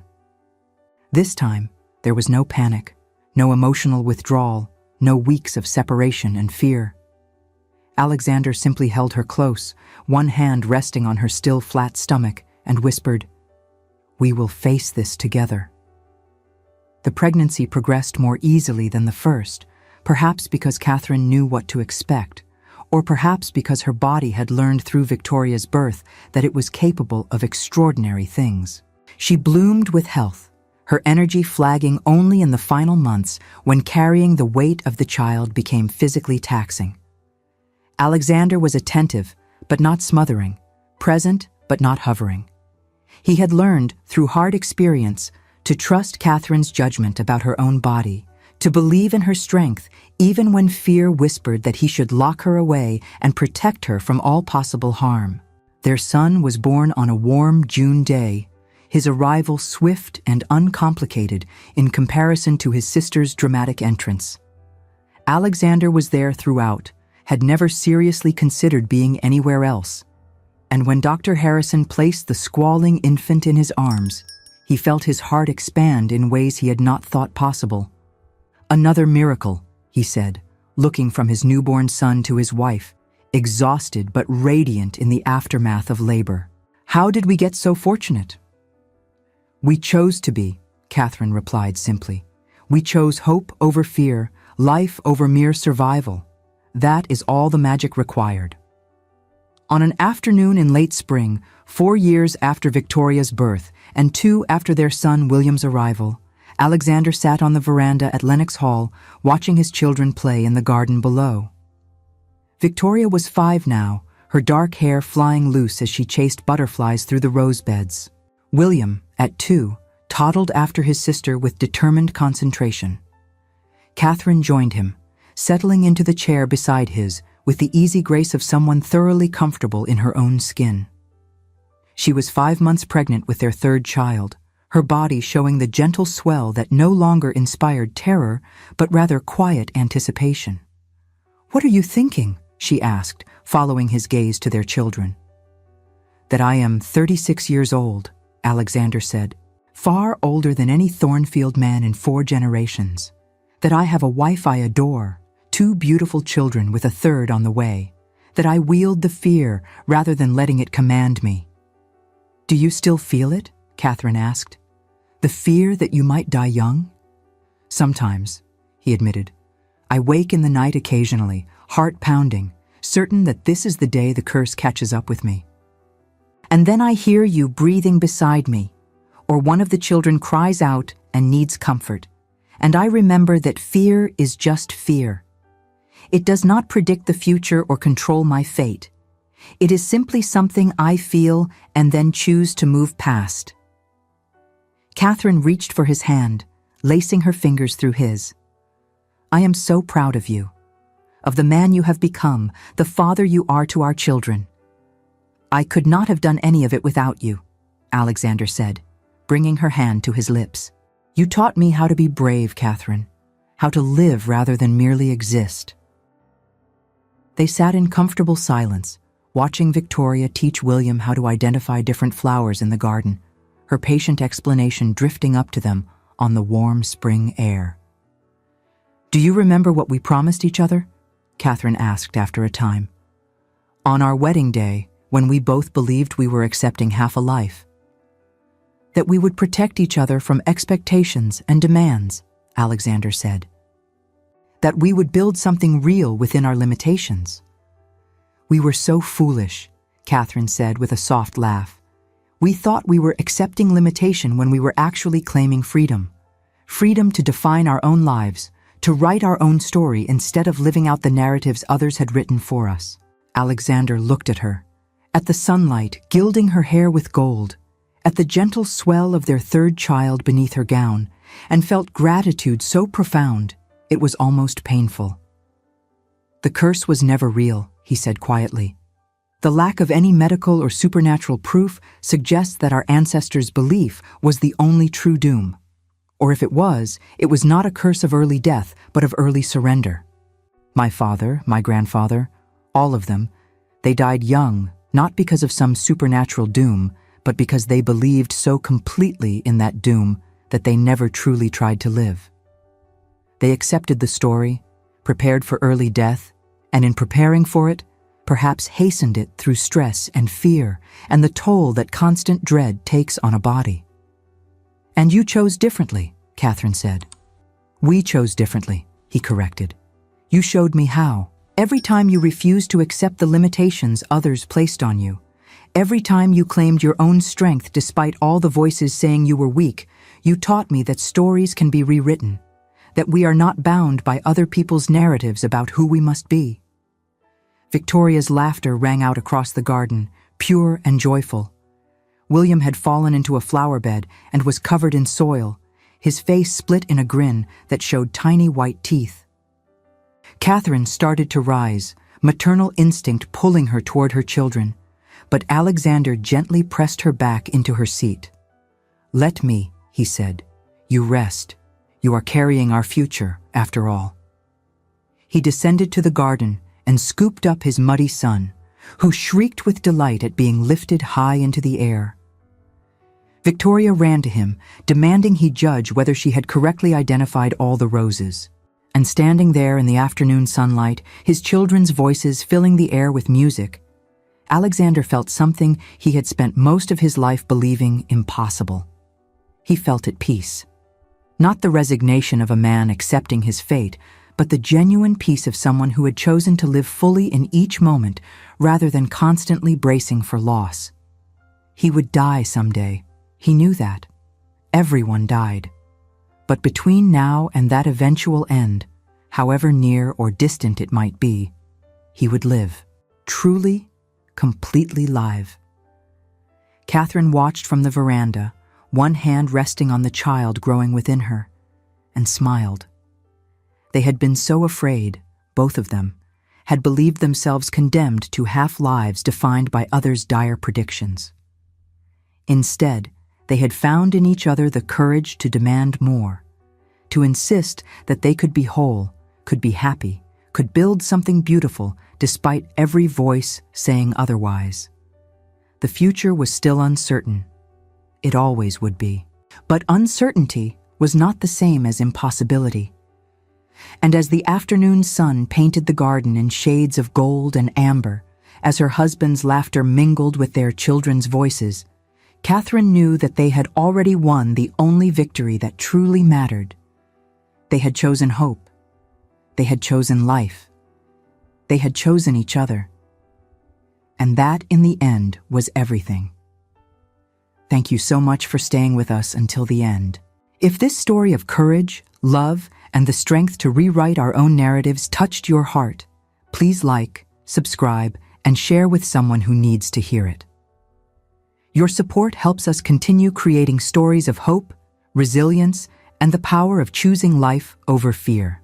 This time, there was no panic, no emotional withdrawal, no weeks of separation and fear. Alexander simply held her close, one hand resting on her still flat stomach, and whispered, "We will face this together." The pregnancy progressed more easily than the first, perhaps because Catherine knew what to expect, or perhaps because her body had learned through Victoria's birth that it was capable of extraordinary things. She bloomed with health, her energy flagging only in the final months when carrying the weight of the child became physically taxing. Alexander was attentive, but not smothering, present, but not hovering. He had learned, through hard experience, to trust Catherine's judgment about her own body, to believe in her strength even when fear whispered that he should lock her away and protect her from all possible harm. Their son was born on a warm June day, his arrival swift and uncomplicated in comparison to his sister's dramatic entrance. Alexander was there throughout, had never seriously considered being anywhere else. And when Dr. Harrison placed the squalling infant in his arms, he felt his heart expand in ways he had not thought possible. Another miracle, he said, looking from his newborn son to his wife, exhausted but radiant in the aftermath of labor. How did we get so fortunate? We chose to be, Catherine replied simply. We chose hope over fear, life over mere survival. That is all the magic required. On an afternoon in late spring, 4 years after Victoria's birth and 2 after their son William's arrival, Alexander sat on the veranda at Lenox Hall, watching his children play in the garden below. Victoria was 5 now, her dark hair flying loose as she chased butterflies through the rose beds. William, at 2, toddled after his sister with determined concentration. Catherine joined him, settling into the chair beside his with the easy grace of someone thoroughly comfortable in her own skin. She was 5 months pregnant with their 3rd child, her body showing the gentle swell that no longer inspired terror, but rather quiet anticipation. "What are you thinking?" she asked, following his gaze to their children. "That I am 36 years old," Alexander said, "far older than any Thornfield man in 4 generations. That I have a wife I adore, 2 beautiful children with a 3rd on the way. That I wield the fear rather than letting it command me." "Do you still feel it?" Catherine asked. "The fear that you might die young?" "Sometimes," he admitted. "I wake in the night occasionally, heart pounding, certain that this is the day the curse catches up with me. And then I hear you breathing beside me, or one of the children cries out and needs comfort, and I remember that fear is just fear. It does not predict the future or control my fate. It is simply something I feel and then choose to move past." Catherine reached for his hand, lacing her fingers through his. "I am so proud of you, of the man you have become, the father you are to our children." "I could not have done any of it without you," Alexander said, bringing her hand to his lips. "You taught me how to be brave, Catherine, how to live rather than merely exist." They sat in comfortable silence, watching Victoria teach William how to identify different flowers in the garden, her patient explanation drifting up to them on the warm spring air. "Do you remember what we promised each other?" Catherine asked after a time. "On our wedding day, when we both believed we were accepting half a life." "That we would protect each other from expectations and demands," Alexander said. "That we would build something real within our limitations." "We were so foolish," Catherine said with a soft laugh. "We thought we were accepting limitation when we were actually claiming freedom. Freedom to define our own lives, to write our own story instead of living out the narratives others had written for us." Alexander looked at her, at the sunlight gilding her hair with gold, at the gentle swell of their 3rd child beneath her gown, and felt gratitude so profound it was almost painful. "The curse was never real," he said quietly. "The lack of any medical or supernatural proof suggests that our ancestors' belief was the only true doom. Or if it was not a curse of early death, but of early surrender. My father, my grandfather, all of them, they died young, not because of some supernatural doom, but because they believed so completely in that doom that they never truly tried to live. They accepted the story, prepared for early death, and in preparing for it, perhaps hastened it through stress and fear and the toll that constant dread takes on a body." "And you chose differently," Catherine said. "We chose differently," he corrected. "You showed me how. Every time you refused to accept the limitations others placed on you, every time you claimed your own strength despite all the voices saying you were weak, you taught me that stories can be rewritten, that we are not bound by other people's narratives about who we must be." Victoria's laughter rang out across the garden, pure and joyful. William had fallen into a flower bed and was covered in soil, his face split in a grin that showed tiny white teeth. Catherine started to rise, maternal instinct pulling her toward her children, but Alexander gently pressed her back into her seat. "Let me," he said. "You rest. You are carrying our future, after all." He descended to the garden and scooped up his muddy son, who shrieked with delight at being lifted high into the air. Victoria ran to him, demanding he judge whether she had correctly identified all the roses. And standing there in the afternoon sunlight, his children's voices filling the air with music, Alexander felt something he had spent most of his life believing impossible. He felt at peace. Not the resignation of a man accepting his fate, but the genuine peace of someone who had chosen to live fully in each moment rather than constantly bracing for loss. He would die someday. He knew that. Everyone died. But between now and that eventual end, however near or distant it might be, he would live, truly, completely live. Catherine watched from the veranda, one hand resting on the child growing within her, and smiled. They had been so afraid, both of them, had believed themselves condemned to half-lives defined by others' dire predictions. Instead, they had found in each other the courage to demand more, to insist that they could be whole, could be happy, could build something beautiful despite every voice saying otherwise. The future was still uncertain. It always would be. But uncertainty was not the same as impossibility. And as the afternoon sun painted the garden in shades of gold and amber, as her husband's laughter mingled with their children's voices, Catherine knew that they had already won the only victory that truly mattered. They had chosen hope. They had chosen life. They had chosen each other. And that, in the end, was everything. Thank you so much for staying with us until the end. If this story of courage, love, and the strength to rewrite our own narratives touched your heart, please like, subscribe, and share with someone who needs to hear it. Your support helps us continue creating stories of hope, resilience, and the power of choosing life over fear.